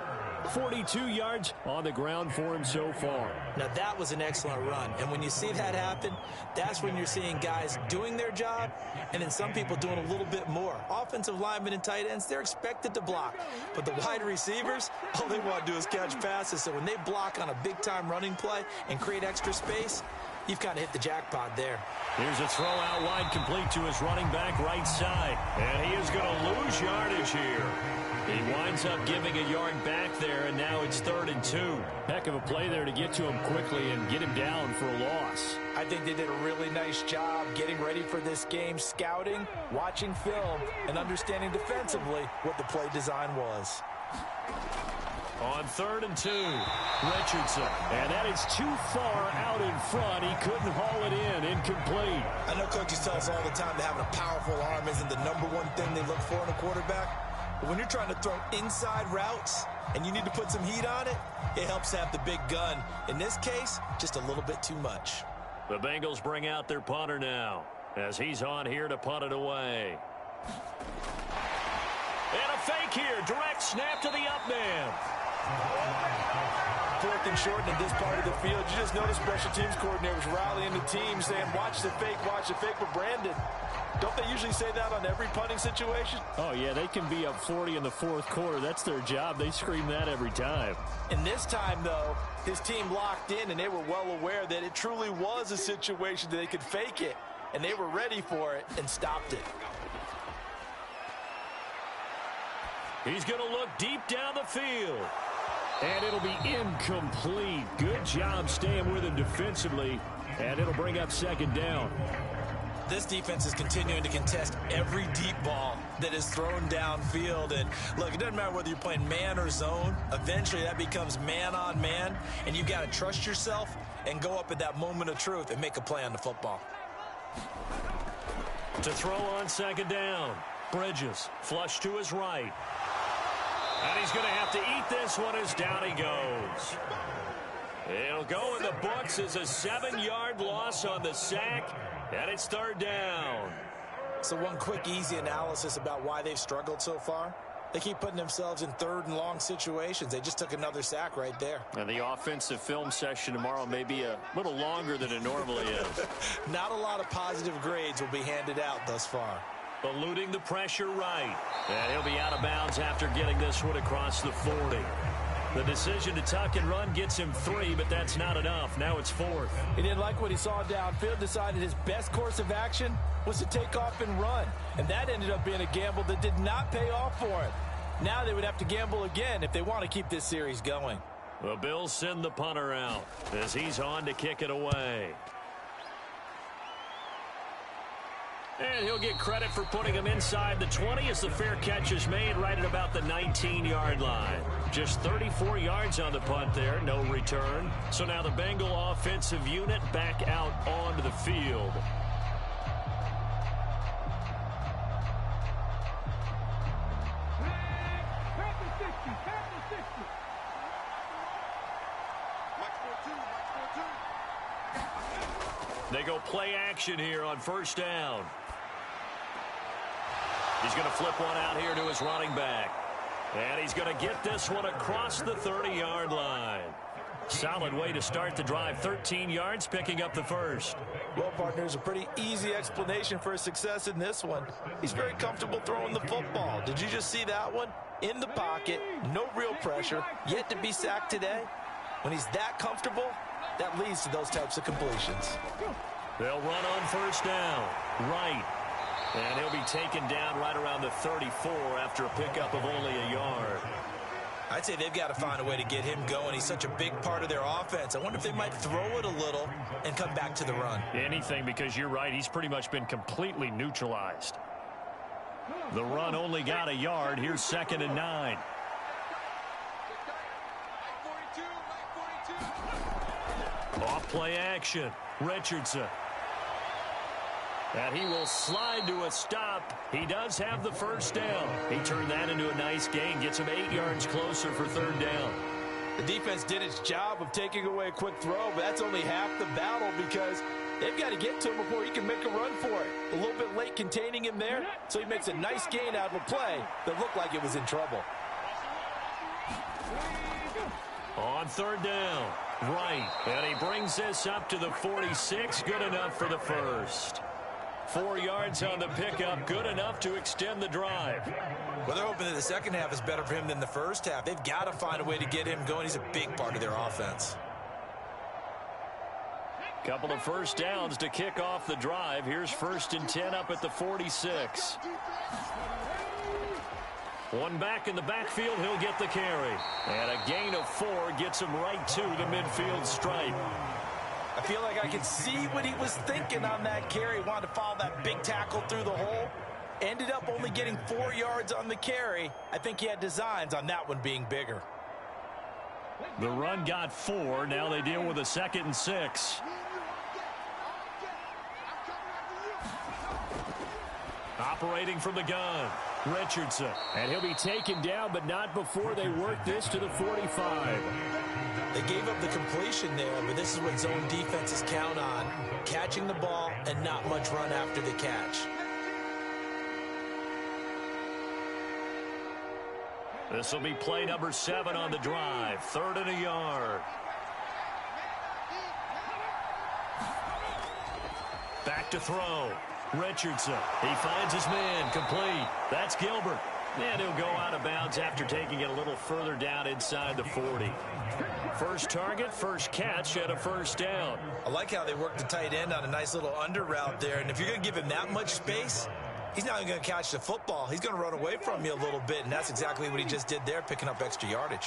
42 yards on the ground for him so far. Now that was an excellent run. And when you see that happen, that's when you're seeing guys doing their job and then some people doing a little bit more. Offensive linemen and tight ends, they're expected to block. But the wide receivers, all they want to do is catch passes. So when they block on a big-time running play and create extra space, you've kind of hit the jackpot there. Here's a throw out wide, complete to his running back right side. And he is going to lose yardage here. He winds up giving a yard back there, and now it's 3rd and 2. Heck of a play there to get to him quickly and get him down for a loss. I think they did a really nice job getting ready for this game, scouting, watching film, and understanding defensively what the play design was. On 3rd and 2, Richardson. And that is too far out in front. He couldn't haul it in. Incomplete. I know coaches tell us all the time that having a powerful arm isn't the #1 thing they look for in a quarterback. But when you're trying to throw inside routes and you need to put some heat on it, it helps to have the big gun. In this case, just a little bit too much. The Bengals bring out their punter now as he's on here to punt it away. And a fake here. Direct snap to the up man. 4th and short in this part of the field. You just notice special teams coordinators rallying the team saying, watch the fake, but Brandon, don't they usually say that on every punting situation? Oh, yeah, they can be up 40 in the 4th quarter. That's their job. They scream that every time. And this time, though, his team locked in, and they were well aware that it truly was a situation that they could fake it, and they were ready for it and stopped it. He's going to look deep down the field. And it'll be incomplete. Good job staying with him defensively. And it'll bring up 2nd down. This defense is continuing to contest every deep ball that is thrown downfield. And look, it doesn't matter whether you're playing man or zone. Eventually that becomes man on man. And you've got to trust yourself and go up at that moment of truth and make a play on the football. To throw on 2nd down. Bridges, flush to his right. And he's going to have to eat this one as down he goes. It'll go in the books as a 7-yard loss on the sack, and it's 3rd down. So one quick, easy analysis about why they've struggled so far. They keep putting themselves in 3rd and long situations. They just took another sack right there. And the offensive film session tomorrow may be a little longer than it normally is. Not a lot of positive grades will be handed out thus far. Eluding the pressure right. And he'll be out of bounds after getting this one across the 40. The decision to tuck and run gets him 3, but that's not enough. Now it's 4th. He didn't like what he saw downfield, decided his best course of action was to take off and run. And that ended up being a gamble that did not pay off for him. Now they would have to gamble again if they want to keep this series going. The Bills send the punter out as he's on to kick it away. And he'll get credit for putting him inside the 20 as the fair catch is made right at about the 19-yard line. Just 34 yards on the punt there, no return. So now the Bengal offensive unit back out onto the field. They go play action here on 1st down. He's going to flip one out here to his running back. And he's going to get this one across the 30-yard line. Solid way to start the drive. 13 yards, picking up the 1st. Well, partner, there's a pretty easy explanation for his success in this one. He's very comfortable throwing the football. Did you just see that one? In the pocket, no real pressure, yet to be sacked today. When he's that comfortable, that leads to those types of completions. They'll run on 1st down. Right. And he'll be taken down right around the 34 after a pickup of only a yard. I'd say they've got to find a way to get him going. He's such a big part of their offense. I wonder if they might throw it a little and come back to the run. Anything, because you're right. He's pretty much been completely neutralized. The run only got a yard. Here's 2nd and 9. Off play action. Richardson. And he will slide to a stop. He does have the 1st down. He turned that into a nice gain. Gets him 8 yards closer for 3rd down. The defense did its job of taking away a quick throw, but that's only half the battle because they've got to get to him before he can make a run for it. A little bit late containing him there, so he makes a nice gain out of a play that looked like it was in trouble. On 3rd down. Right. And he brings this up to the 46. Good enough for the 1st. 4 yards on the pickup, good enough to extend the drive. Well, they're hoping that the second half is better for him than the first half. They've got to find a way to get him going. He's a big part of their offense. Couple of first downs to kick off the drive. Here's 1st and 10 up at the 46. One back in the backfield, he'll get the carry. And a gain of 4 gets him right to the midfield stripe. I feel like I can see what he was thinking on that carry. Wanted to follow that big tackle through the hole. Ended up only getting 4 yards on the carry. I think he had designs on that one being bigger. The run got 4. Now they deal with a 2nd and 6. Operating from the gun, Richardson. And he'll be taken down, but not before they work this to the 45. They gave up the completion there, but this is what zone defenses count on. Catching the ball and not much run after the catch. This will be play number 7 on the drive. 3rd and a yard. Back to throw. Richardson. He finds his man. Complete. That's Gilbert. And he'll go out of bounds after taking it a little further down inside the 40. First target, first catch, and a first down. I like how they worked the tight end on a nice little under route there. And if you're going to give him that much space, he's not even going to catch the football. He's going to run away from you a little bit, and that's exactly what he just did there, picking up extra yardage.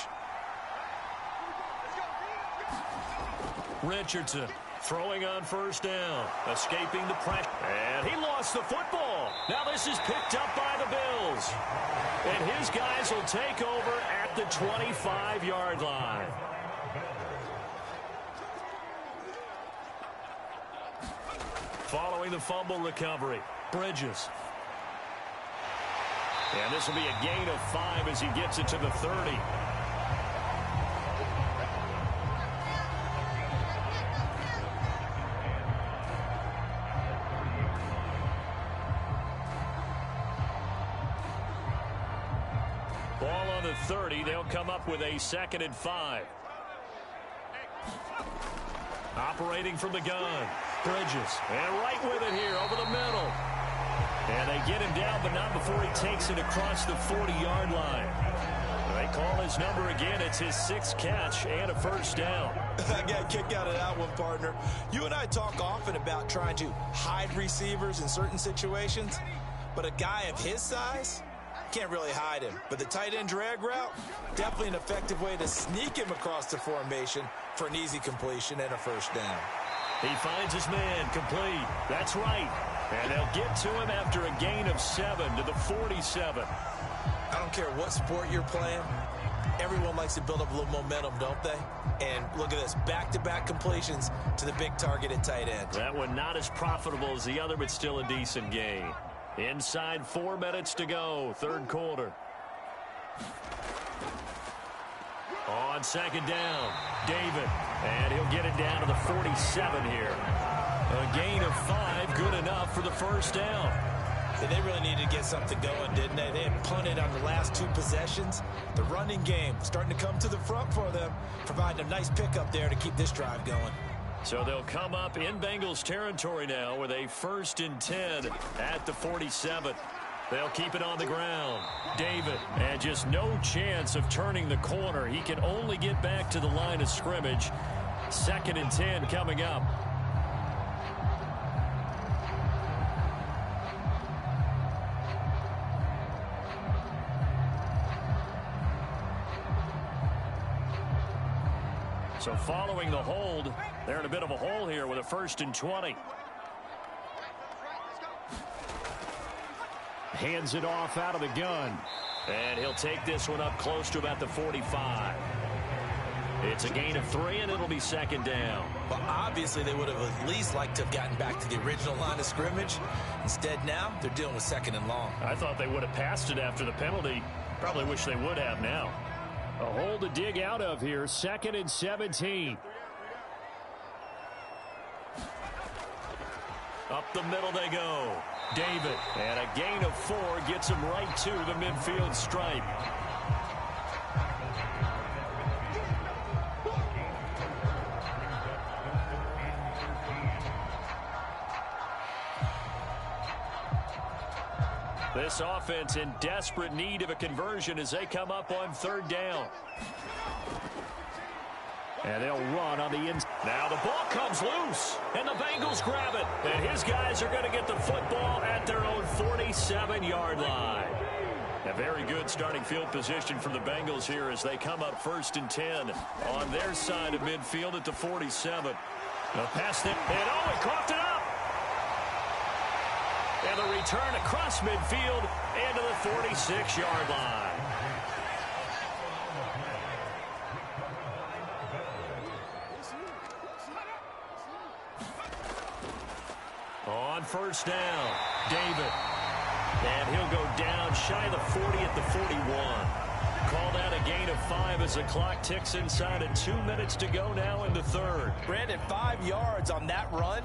Richardson throwing on first down, escaping the pressure. And he lost the football. Now this is picked up by the Bills. And his guys will take over at the 25-yard line. Following the fumble recovery, Bridges. And this will be a gain of 5 as he gets it to the 30. Ball on the 30. They'll come up with a 2nd and 5. Operating from the gun. Bridges. And right with it here over the middle. And they get him down, but not before he takes it across the 40-yard line. They call his number again. It's his 6th catch and a first down. I got a kick out of that one, partner. You and I talk often about trying to hide receivers in certain situations, but a guy of his size can't really hide him. But the tight end drag route, definitely an effective way to sneak him across the formation for an easy completion and a first down. He finds his man. Complete. That's right. And they'll get to him after a gain of 7 to the 47. I don't care what sport you're playing. Everyone likes to build up a little momentum, don't they? And look at this. Back-to-back completions to the big target at tight end. That one not as profitable as the other, but still a decent gain. Inside 4 minutes to go. 3rd quarter. On 2nd down, David. And he'll get it down to the 47 here. A gain of 5, good enough for the first down. They really needed to get something going, didn't they? They had punted on the last 2 possessions. The running game starting to come to the front for them, providing a nice pickup there to keep this drive going. So they'll come up in Bengals territory now with a 1st and 10 at the 47. They'll keep it on the ground. David, and just no chance of turning the corner. He can only get back to the line of scrimmage. 2nd and 10 coming up. So following the hold, they're in a bit of a hole here with a 1st and 20. Hands it off out of the gun. And he'll take this one up close to about the 45. It's a gain of 3, and it'll be 2nd down. Well, obviously, they would have at least liked to have gotten back to the original line of scrimmage. Instead, now, they're dealing with 2nd and long. I thought they would have passed it after the penalty. Probably wish they would have now. A hole to dig out of here. 2nd and 17. Up the middle they go. David. And a gain of 4 gets him right to the midfield stripe. This offense in desperate need of a conversion as they come up on 3rd down. And they'll run on the inside. Now the ball comes loose, and the Bengals grab it. And his guys are going to get the football at their own 47-yard line. A very good starting field position for the Bengals here as they come up 1st and 10 on their side of midfield at the 47. The pass there, and he coughed it up. And the return across midfield and to the 46-yard line. On 1st down, David. And he'll go down shy of the 40 at the 41. Called out a gain of 5 as the clock ticks inside of 2 minutes to go now in the 3rd. Brandon, 5 yards on that run.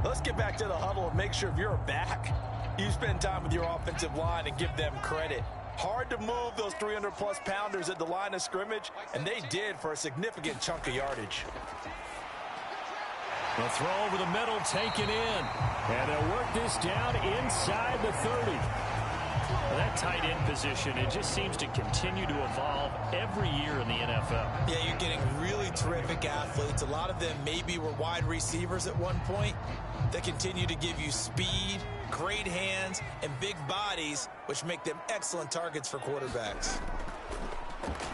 Let's get back to the huddle and make sure if you're a back, you spend time with your offensive line and give them credit. Hard to move those 300-plus pounders at the line of scrimmage, and they did for a significant chunk of yardage. The throw over the middle taken in. And they'll work this down inside the 30. Well, that tight end position, it just seems to continue to evolve every year in the NFL. Yeah, you're getting really terrific athletes. A lot of them maybe were wide receivers at one point. They continue to give you speed, great hands, and big bodies, which make them excellent targets for quarterbacks.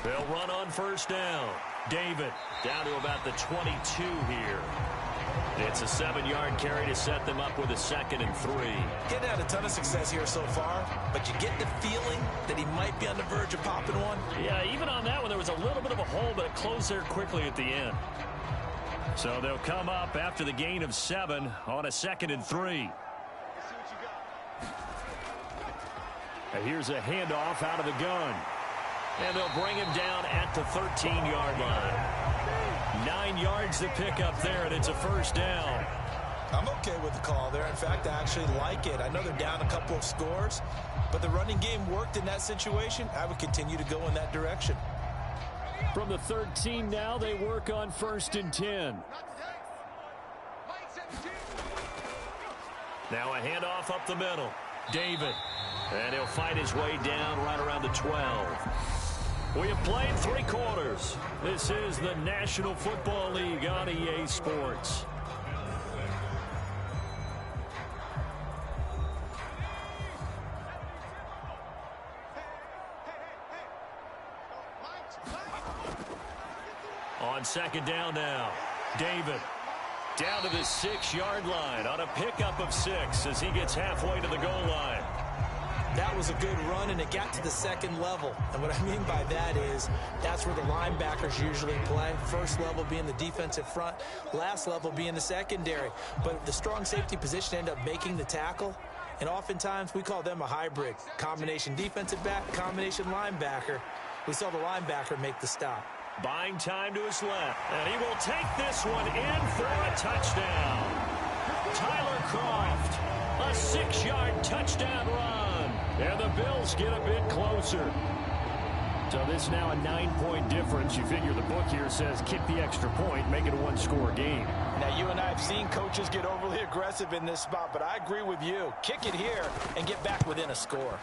They'll run on 1st down. David down to about the 22 here. It's a 7-yard carry to set them up with a 2nd and 3. Getting had a ton of success here so far, but you get the feeling that he might be on the verge of popping one. Yeah, even on that one, there was a little bit of a hole, but it closed there quickly at the end. So they'll come up after the gain of 7 on a 2nd and 3. And here's a handoff out of the gun. And they'll bring him down at the 13-yard line. 9 yards to pick up there, and it's a 1st down. I'm okay with the call there. In fact, I actually like it. I know they're down a couple of scores, but the running game worked in that situation. I would continue to go in that direction. From the 13 now, they work on 1st and 10. Now a handoff up the middle. David. And he'll fight his way down right around the 12. We have played 3 quarters. This is the National Football League on EA Sports. On 2nd down now, David down to the 6-yard line on a pickup of 6 as he gets halfway to the goal line. That was a good run, and it got to the 2nd level. And what I mean by that is that's where the linebackers usually play. First level being the defensive front, last level being the secondary. But the strong safety position ended up making the tackle, and oftentimes we call them a hybrid. Combination defensive back, combination linebacker. We saw the linebacker make the stop. Buying time to his left, and he will take this one in for a touchdown. Tyler Croft, a 6-yard touchdown run. And the Bills get a bit closer. So this is now a 9-point difference. You figure the book here says kick the extra point, make it a 1-score game. Now, you and I have seen coaches get overly aggressive in this spot, but I agree with you. Kick it here and get back within a score.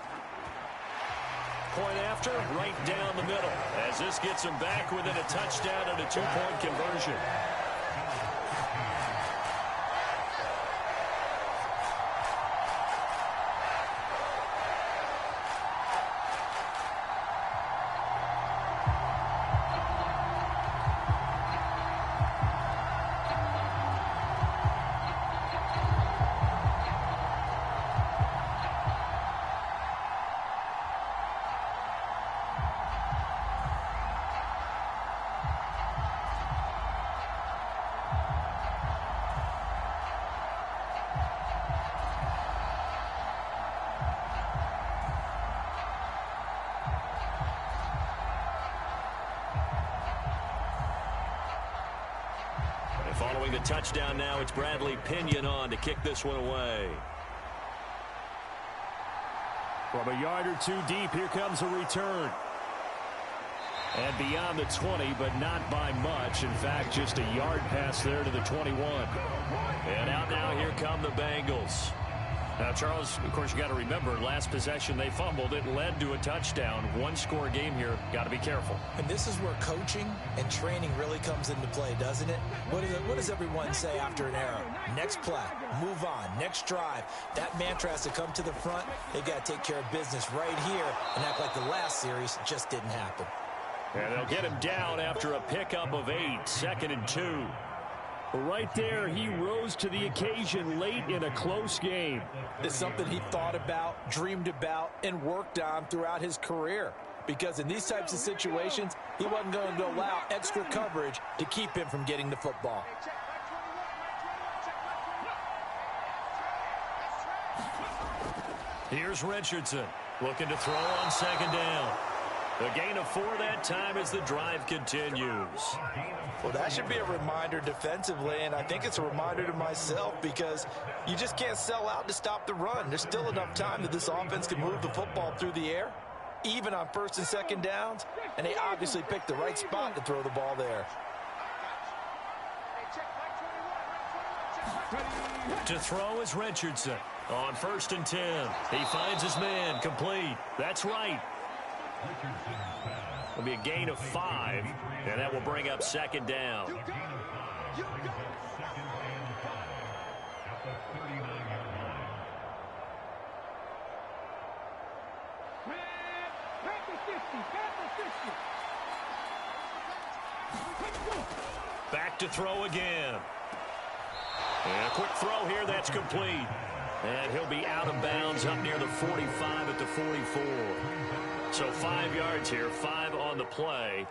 Point after, right down the middle. As this gets him back within a touchdown and a 2-point conversion. Following the touchdown now, it's Bradley Pinion on to kick this one away. From a yard or 2 deep, here comes a return. And beyond the 20, but not by much. In fact, just a yard pass there to the 21. And out now, here come the Bengals. Now, Charles, of course, you got to remember, last possession they fumbled. It led to a touchdown. One-score game here. Got to be careful. And this is where coaching and training really comes into play, doesn't it? What does everyone say after an error? Next play, move on, next drive. That mantra has to come to the front. They've got to take care of business right here and act like the last series just didn't happen. And they'll get him down after a pickup of 8, 2nd and 2. Right there, he rose to the occasion late in a close game. It's something he thought about, dreamed about, and worked on throughout his career. Because in these types of situations, he wasn't going to allow extra coverage to keep him from getting the football. Here's Richardson looking to throw on 2nd down. A gain of 4 that time as the drive continues. Well, that should be a reminder defensively, and I think it's a reminder to myself because you just can't sell out to stop the run. There's still enough time that this offense can move the football through the air, even on 1st and 2nd downs, and they obviously picked the right spot to throw the ball there. To throw is Richardson on 1st and 10. He finds his man, complete. That's right. It'll be a gain of 5, and that will bring up 2nd down. Back to throw again. And a quick throw here, that's complete. And he'll be out of bounds up near the 45 at the 44. So 5 yards here, 5 on the play.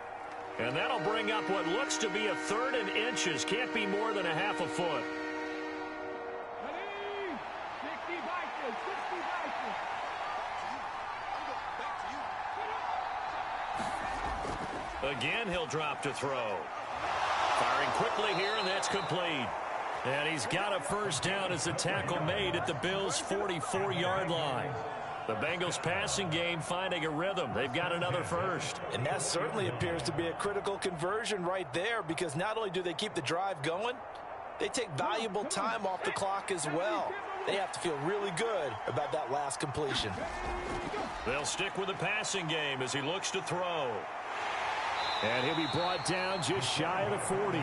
And that'll bring up what looks to be a 3rd and inches. Can't be more than a half a foot. Again, he'll drop to throw. Firing quickly here, and that's complete. And he's got a 1st down as the tackle made at the Bills' 44-yard line. The Bengals passing game finding a rhythm. They've got another 1st. And that certainly appears to be a critical conversion right there because not only do they keep the drive going, they take valuable time off the clock as well. They have to feel really good about that last completion. They'll stick with the passing game as he looks to throw. And he'll be brought down just shy of the 40.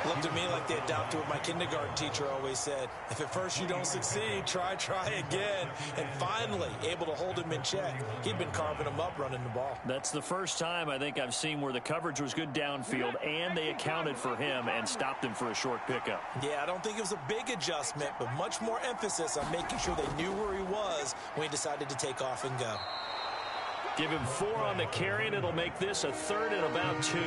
Looked to me like they adopted what my kindergarten teacher always said. If at first you don't succeed, try again. And finally, able to hold him in check. He'd been carving him up running the ball. That's the first time I think I've seen where the coverage was good downfield and they accounted for him and stopped him for a short pickup. Yeah, I don't think it was a big adjustment, but much more emphasis on making sure they knew where he was when he decided to take off and go. Give him 4 on the carry, and it'll make this a 3rd and about 2. All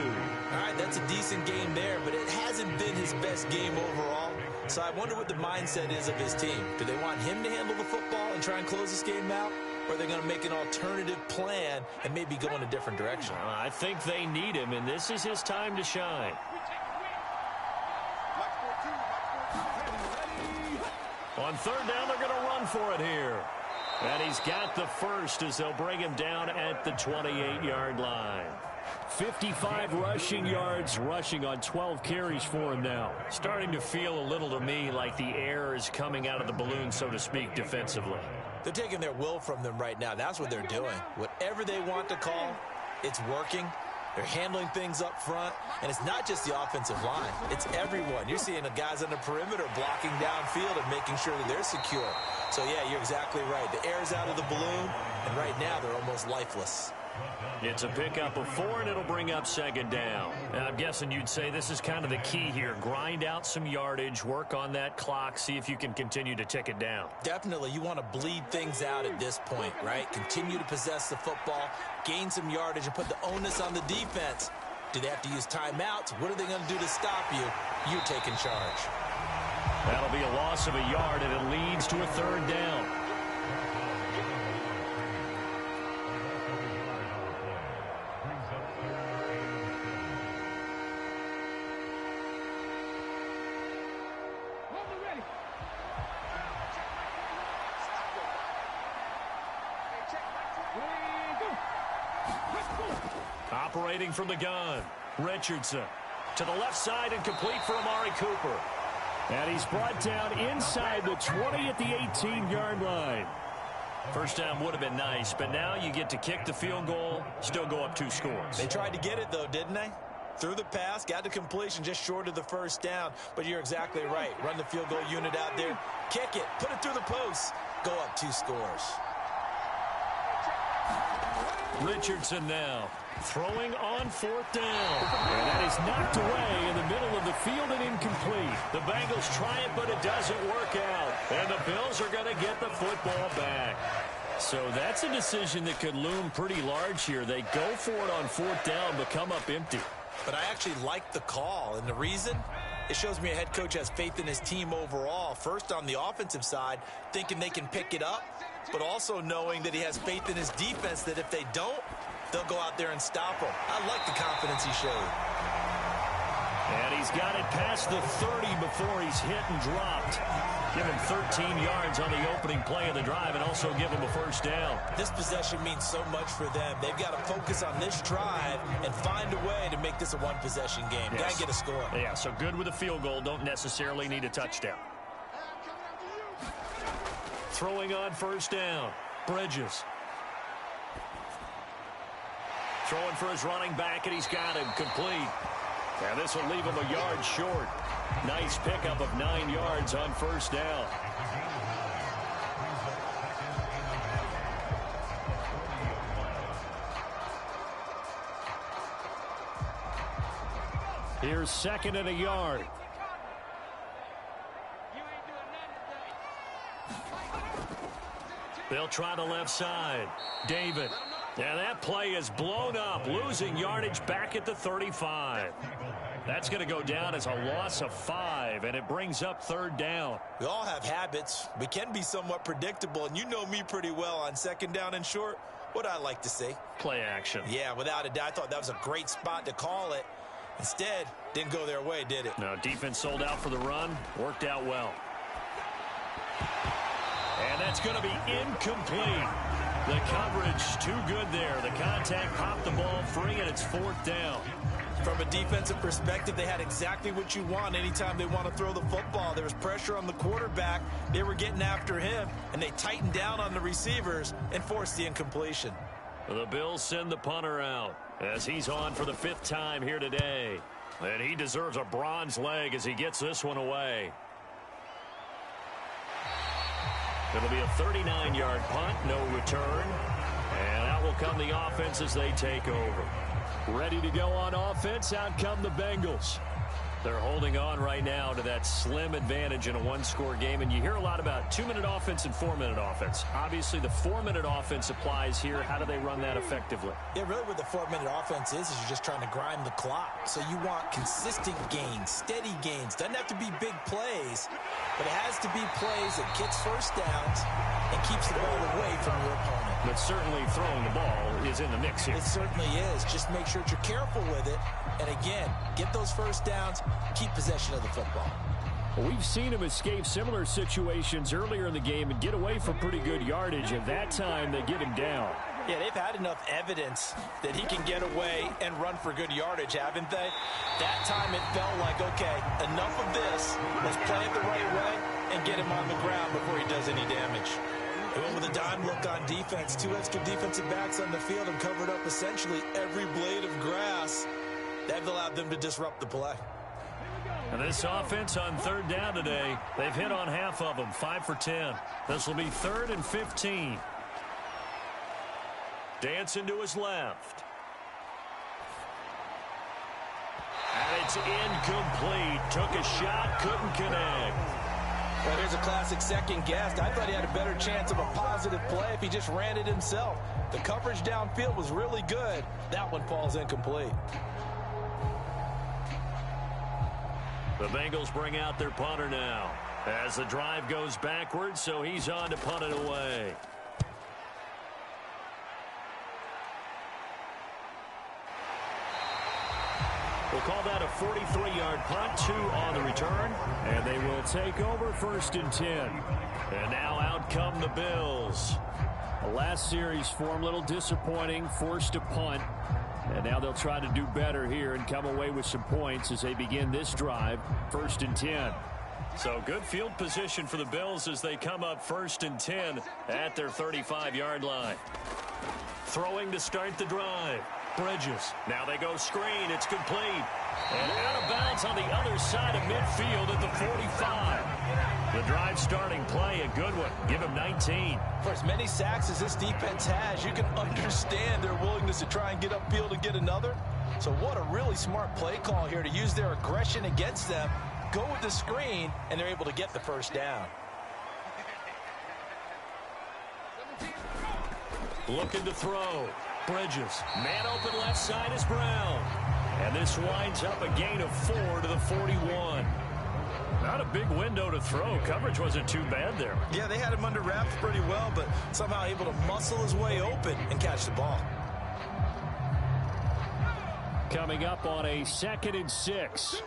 right, that's a decent game there, but it hasn't been his best game overall. So I wonder what the mindset is of his team. Do they want him to handle the football and try and close this game out? Or are they going to make an alternative plan and maybe go in a different direction? I think they need him, and this is his time to shine. On 3rd down, they're going to run for it here. And he's got the 1st as they'll bring him down at the 28-yard line. 55 rushing yards rushing on 12 carries for him now. Starting to feel a little to me like the air is coming out of the balloon, so to speak, defensively. They're taking their will from them right now. That's what they're doing. Whatever they want to call, it's working. They're handling things up front, and it's not just the offensive line. It's everyone. You're seeing the guys on the perimeter blocking downfield and making sure that they're secure. So, yeah, you're exactly right. The air's out of the balloon, and right now they're almost lifeless. It's a pickup of 4, and it'll bring up 2nd down. Now, I'm guessing you'd say this is kind of the key here. Grind out some yardage, work on that clock, see if you can continue to tick it down. Definitely. You want to bleed things out at this point, right? Continue to possess the football, gain some yardage, and put the onus on the defense. Do they have to use timeouts? What are they going to do to stop you? You're taking charge. That'll be a loss of a yard, and it leads to a 3rd down. Operating from the gun, Richardson to the left side and complete for Amari Cooper. And he's brought down inside the 20 at the 18-yard line. First down would have been nice, but now you get to kick the field goal, still go up 2 scores. They tried to get it, though, didn't they? Threw the pass, got to completion, just short of the first down. But you're exactly right. Run the field goal unit out there, kick it, put it through the post, go up 2 scores. Richardson now throwing on 4th down. And that is knocked away in the middle of the field and incomplete. The Bengals try it, but it doesn't work out. And the Bills are going to get the football back. So that's a decision that could loom pretty large here. They go for it on 4th down, but come up empty. But I actually like the call, and the reason? It shows me a head coach has faith in his team overall. First, on the offensive side, thinking they can pick it up, but also knowing that he has faith in his defense that if they don't, they'll go out there and stop them. I like the confidence he showed. And he's got it past the 30 before he's hit and dropped. Give him 13 yards on the opening play of the drive and also give him a first down. This possession means so much for them. They've got to focus on this drive and find a way to make this a one-possession game. Yes. Got to get a score. Yeah, so good with a field goal. Don't necessarily need a touchdown. Throwing on 1st down. Bridges. Throwing for his running back, and he's got him complete. And this will leave him a yard short. Nice pickup of 9 yards on 1st down. Here's 2nd and a yard. They'll try the left side. David. And that play is blown up, losing yardage back at the 35. That's going to go down as a loss of 5, and it brings up 3rd down. We all have habits. We can be somewhat predictable, and you know me pretty well on 2nd down and short. What I like to see? Play action. Yeah, without a doubt. I thought that was a great spot to call it. Instead, didn't go their way, did it? No, defense sold out for the run. Worked out well. And that's going to be incomplete. The coverage too good there. The contact popped the ball free, and it's 4th down. From a defensive perspective, they had exactly what you want anytime they want to throw the football. There was pressure on the quarterback. They were getting after him, and they tightened down on the receivers and forced the incompletion. The Bills send the punter out as he's on for the 5th time here today. And he deserves a bronze leg as he gets this one away. It'll be a 39-yard punt, no return. And out will come the offense as they take over. Ready to go on offense, out come the Bengals. They're holding on right now to that slim advantage in a 1-score game. And you hear a lot about 2-minute offense and 4-minute offense. Obviously, the 4-minute offense applies here. How do they run that effectively? Yeah, really what the 4-minute offense is you're just trying to grind the clock. So you want consistent gains, steady gains. Doesn't have to be big plays, but it has to be plays that gets first downs and keeps the ball away from your opponent. But certainly throwing the ball is in the mix here. It certainly is. Just make sure that you're careful with it. And again, get those first downs, keep possession of the football. Well, we've seen him escape similar situations earlier in the game and get away for pretty good yardage. And that time, they get him down. Yeah, they've had enough evidence that he can get away and run for good yardage, haven't they? That time it felt like, okay, enough of this. Let's play it the right way and get him on the ground before he does any damage. They went with a dime look on defense. 2 extra defensive backs on the field and covered up essentially every blade of grass. That allowed them to disrupt the play. And this offense on 3rd down today, they've hit on half of them, 5 for 10. This will be 3rd and 15. Dancing to his left. And it's incomplete. Took a shot, couldn't connect. Well, here's a classic second guess. I thought he had a better chance of a positive play if he just ran it himself. The coverage downfield was really good. That one falls incomplete. The Bengals bring out their punter now as the drive goes backwards, so he's on to punt it away. We'll call that a 43-yard punt, 2 on the return, and they will take over 1st and 10. And now out come the Bills. The last series for him, a little disappointing, forced to punt. And now they'll try to do better here and come away with some points as they begin this drive, 1st and 10. So good field position for the Bills as they come up 1st and 10 at their 35-yard line. Throwing to start the drive. Bridges. Now they go screen. It's complete. And out of bounds on the other side of midfield at the 45. The drive starting play, a good one. Give him 19. For as many sacks as this defense has, you can understand their willingness to try and get upfield and get another. So what a really smart play call here to use their aggression against them. Go with the screen, and they're able to get the first down. Looking to throw. Bridges. Man open left side is Brown. And this winds up a gain of 4 to the 41. Not a big window to throw. Coverage wasn't too bad there. Yeah, they had him under wraps pretty well, but somehow able to muscle his way open and catch the ball. Coming up on a 2nd and 6.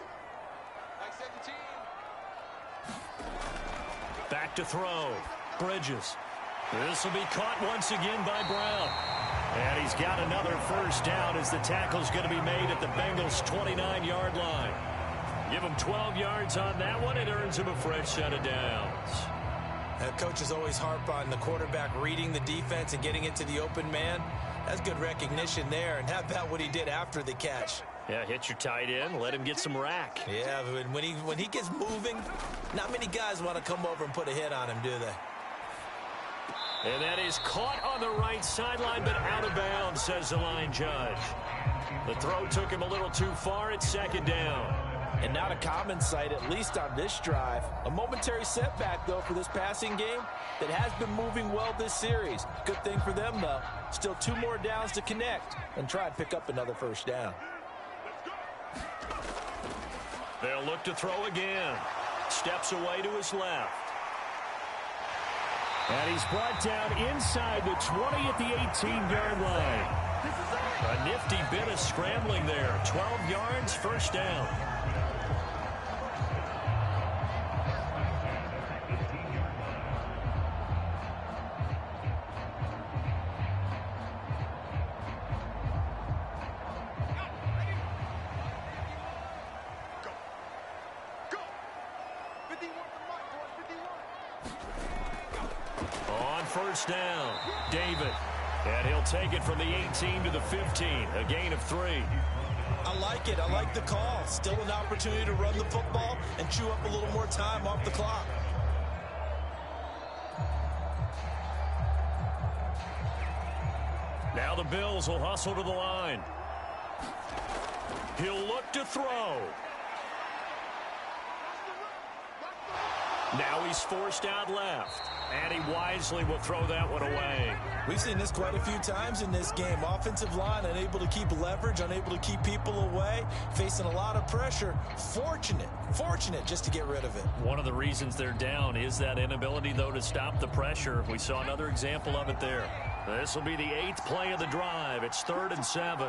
Back to throw. Bridges. This will be caught once again by Brown. And he's got another first down as the tackle's going to be made at the Bengals' 29-yard line. Give him 12 yards on that one. It earns him a fresh set of downs. Coaches always harp on the quarterback reading the defense and getting it to the open man. That's good recognition there. And how about what he did after the catch? Yeah, hit your tight end. Let him get some rack. Yeah, when he gets moving, not many guys want to come over and put a hit on him, do they? And that is caught on the right sideline, but out of bounds, says the line judge. The throw took him a little too far. It's 2nd down. And not a common sight, at least on this drive. A momentary setback, though, for this passing game that has been moving well this series. Good thing for them, though. Still 2 more downs to connect and try and pick up another first down. They'll look to throw again. Steps away to his left. And he's brought down inside the 20 at the 18-yard line. A nifty bit of scrambling there. 12 yards, first down. First down, David. And he'll take it from the 18 to the 15, a gain of 3. I like it. I like the call. Still an opportunity to run the football and chew up a little more time off the clock. Now the Bills will hustle to the line. He'll look to throw. Now he's forced out left. And he wisely will throw that one away. We've seen this quite a few times in this game. Offensive line unable to keep leverage, unable to keep people away, facing a lot of pressure. Fortunate just to get rid of it. One of the reasons they're down is that inability, though, to stop the pressure. We saw another example of it there. This will be the 8th play of the drive. It's 3rd and 7.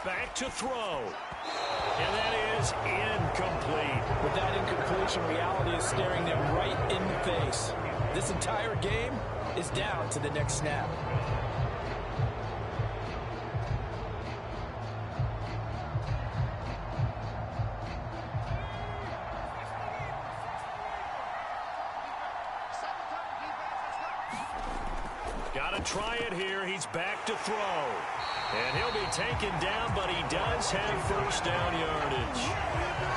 Back to throw. And that is incomplete. With that incompletion, reality is staring them right in the face. This entire game is down to the next snap. Got to try it here. He's back to throw. And he'll be taken down, but he does have first down yardage.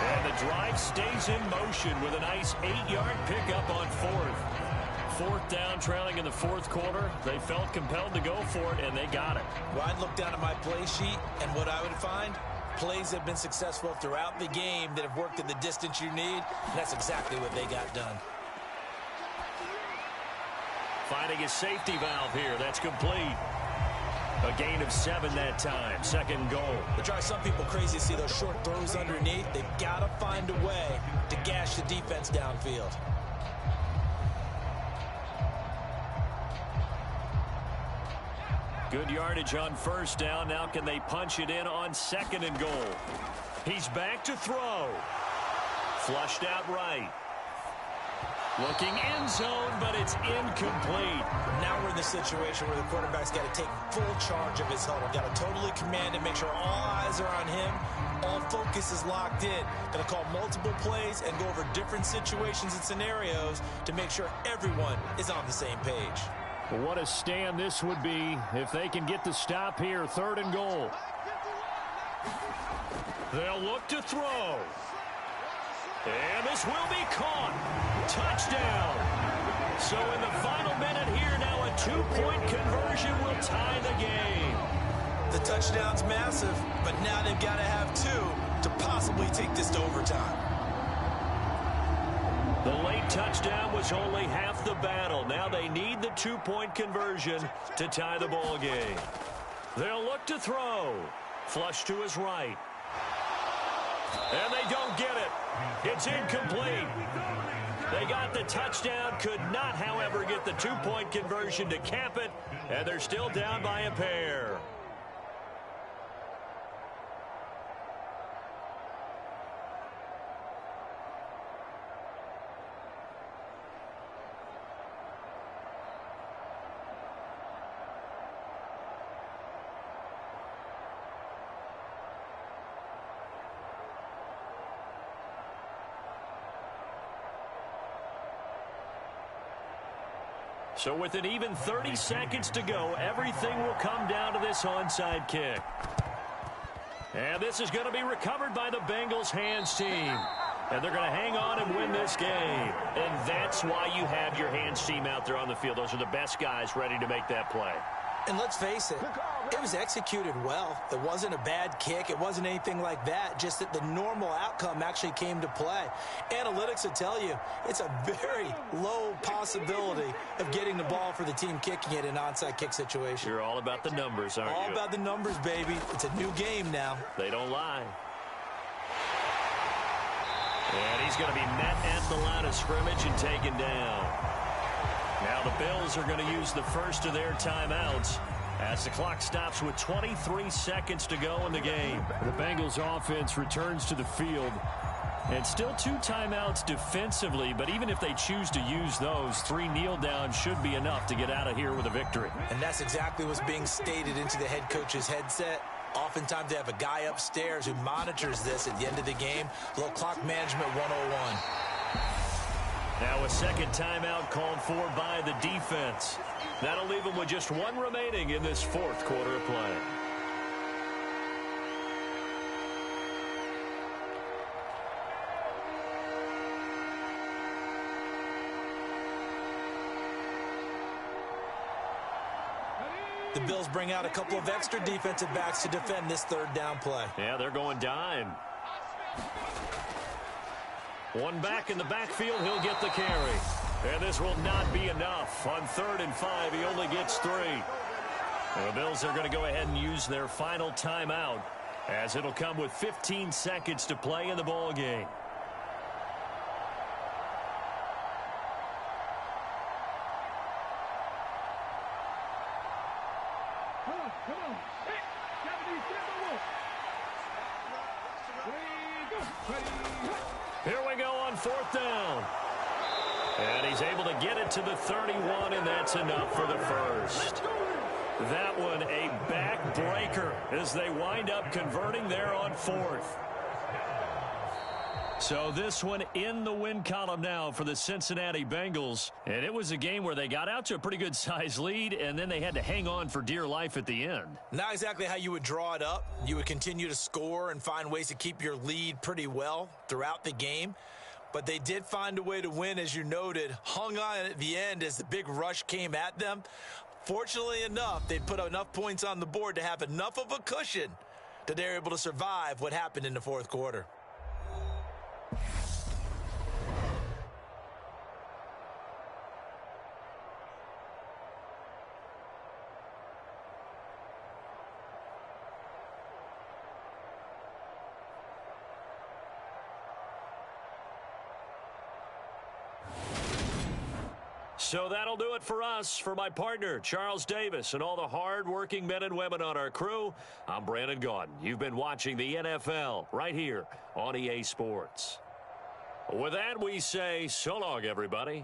And the drive stays in motion with a nice 8-yard pickup on 4th. 4th down, trailing in the 4th quarter. They felt compelled to go for it, and they got it. Well, I'd look down at my play sheet, and what I would find, plays have been successful throughout the game that have worked at the distance you need, and that's exactly what they got done. Finding a safety valve here. That's complete. A gain of 7 that time. 2nd goal. They drive some people crazy to see those short throws underneath. They've got to find a way to gash the defense downfield. Good yardage on first down. Now can they punch it in on 2nd and goal? He's back to throw. Flushed out right. Looking end zone, but it's incomplete. Now we're in the situation where the quarterback's got to take full charge of his huddle. Got to totally command it, make sure all eyes are on him. All focus is locked in. Got to call multiple plays and go over different situations and scenarios to make sure everyone is on the same page. Well, what a stand this would be if they can get the stop here. 3rd and goal. They'll look to throw. And this will be caught. Touchdown. So in the final minute here, now a 2-point conversion will tie the game. The touchdown's massive, but now they've got to have 2 to possibly take this to overtime. The late touchdown was only half the battle. Now they need the 2-point conversion to tie the ball game. They'll look to throw. Flush to his right. And they don't get it. It's incomplete. They got the touchdown, could not, however, get the 2-point conversion to cap it, and they're still down by a pair. So with an even 30 seconds to go, everything will come down to this onside kick. And this is going to be recovered by the Bengals hands team. And they're going to hang on and win this game. And that's why you have your hands team out there on the field. Those are the best guys ready to make that play. And let's face it, it was executed well. It wasn't a bad kick. It wasn't anything like that. Just that the normal outcome actually came to play. Analytics will tell you it's a very low possibility of getting the ball for the team kicking it in an onside kick situation. You're all about the numbers, aren't you? All about the numbers, baby. It's a new game now. They don't lie. And he's going to be met at the line of scrimmage and taken down. Now the Bills are going to use the first of their timeouts as the clock stops with 23 seconds to go in the game. The Bengals offense returns to the field. And still 2 timeouts defensively, but even if they choose to use those, 3 kneel downs should be enough to get out of here with a victory. And that's exactly what's being stated into the head coach's headset. Oftentimes they have a guy upstairs who monitors this at the end of the game. A little clock management 101. Now a second timeout called for by the defense. That'll leave them with just 1 remaining in this 4th quarter of play. The Bills bring out a couple of extra defensive backs to defend this 3rd down play. Yeah, they're going dime. 1 back in the backfield, he'll get the carry. And this will not be enough. On 3rd and 5, he only gets 3. The Bills are going to go ahead and use their final timeout as it'll come with 15 seconds to play in the ball game. Here we go on 4th down. And he's able to get it to the 31, and that's enough for the first. That one a backbreaker as they wind up converting there on 4th. So this one in the win column now for the Cincinnati Bengals. And it was a game where they got out to a pretty good size lead, and then they had to hang on for dear life at the end. Not exactly how you would draw it up. You would continue to score and find ways to keep your lead pretty well throughout the game. But they did find a way to win, as you noted. Hung on at the end as the big rush came at them. Fortunately enough, they put enough points on the board to have enough of a cushion that they're able to survive what happened in the 4th quarter. So that'll do it for us. For my partner, Charles Davis, and all the hard-working men and women on our crew, I'm Brandon Gaudin. You've been watching the NFL right here on EA Sports. With that, we say so long, everybody.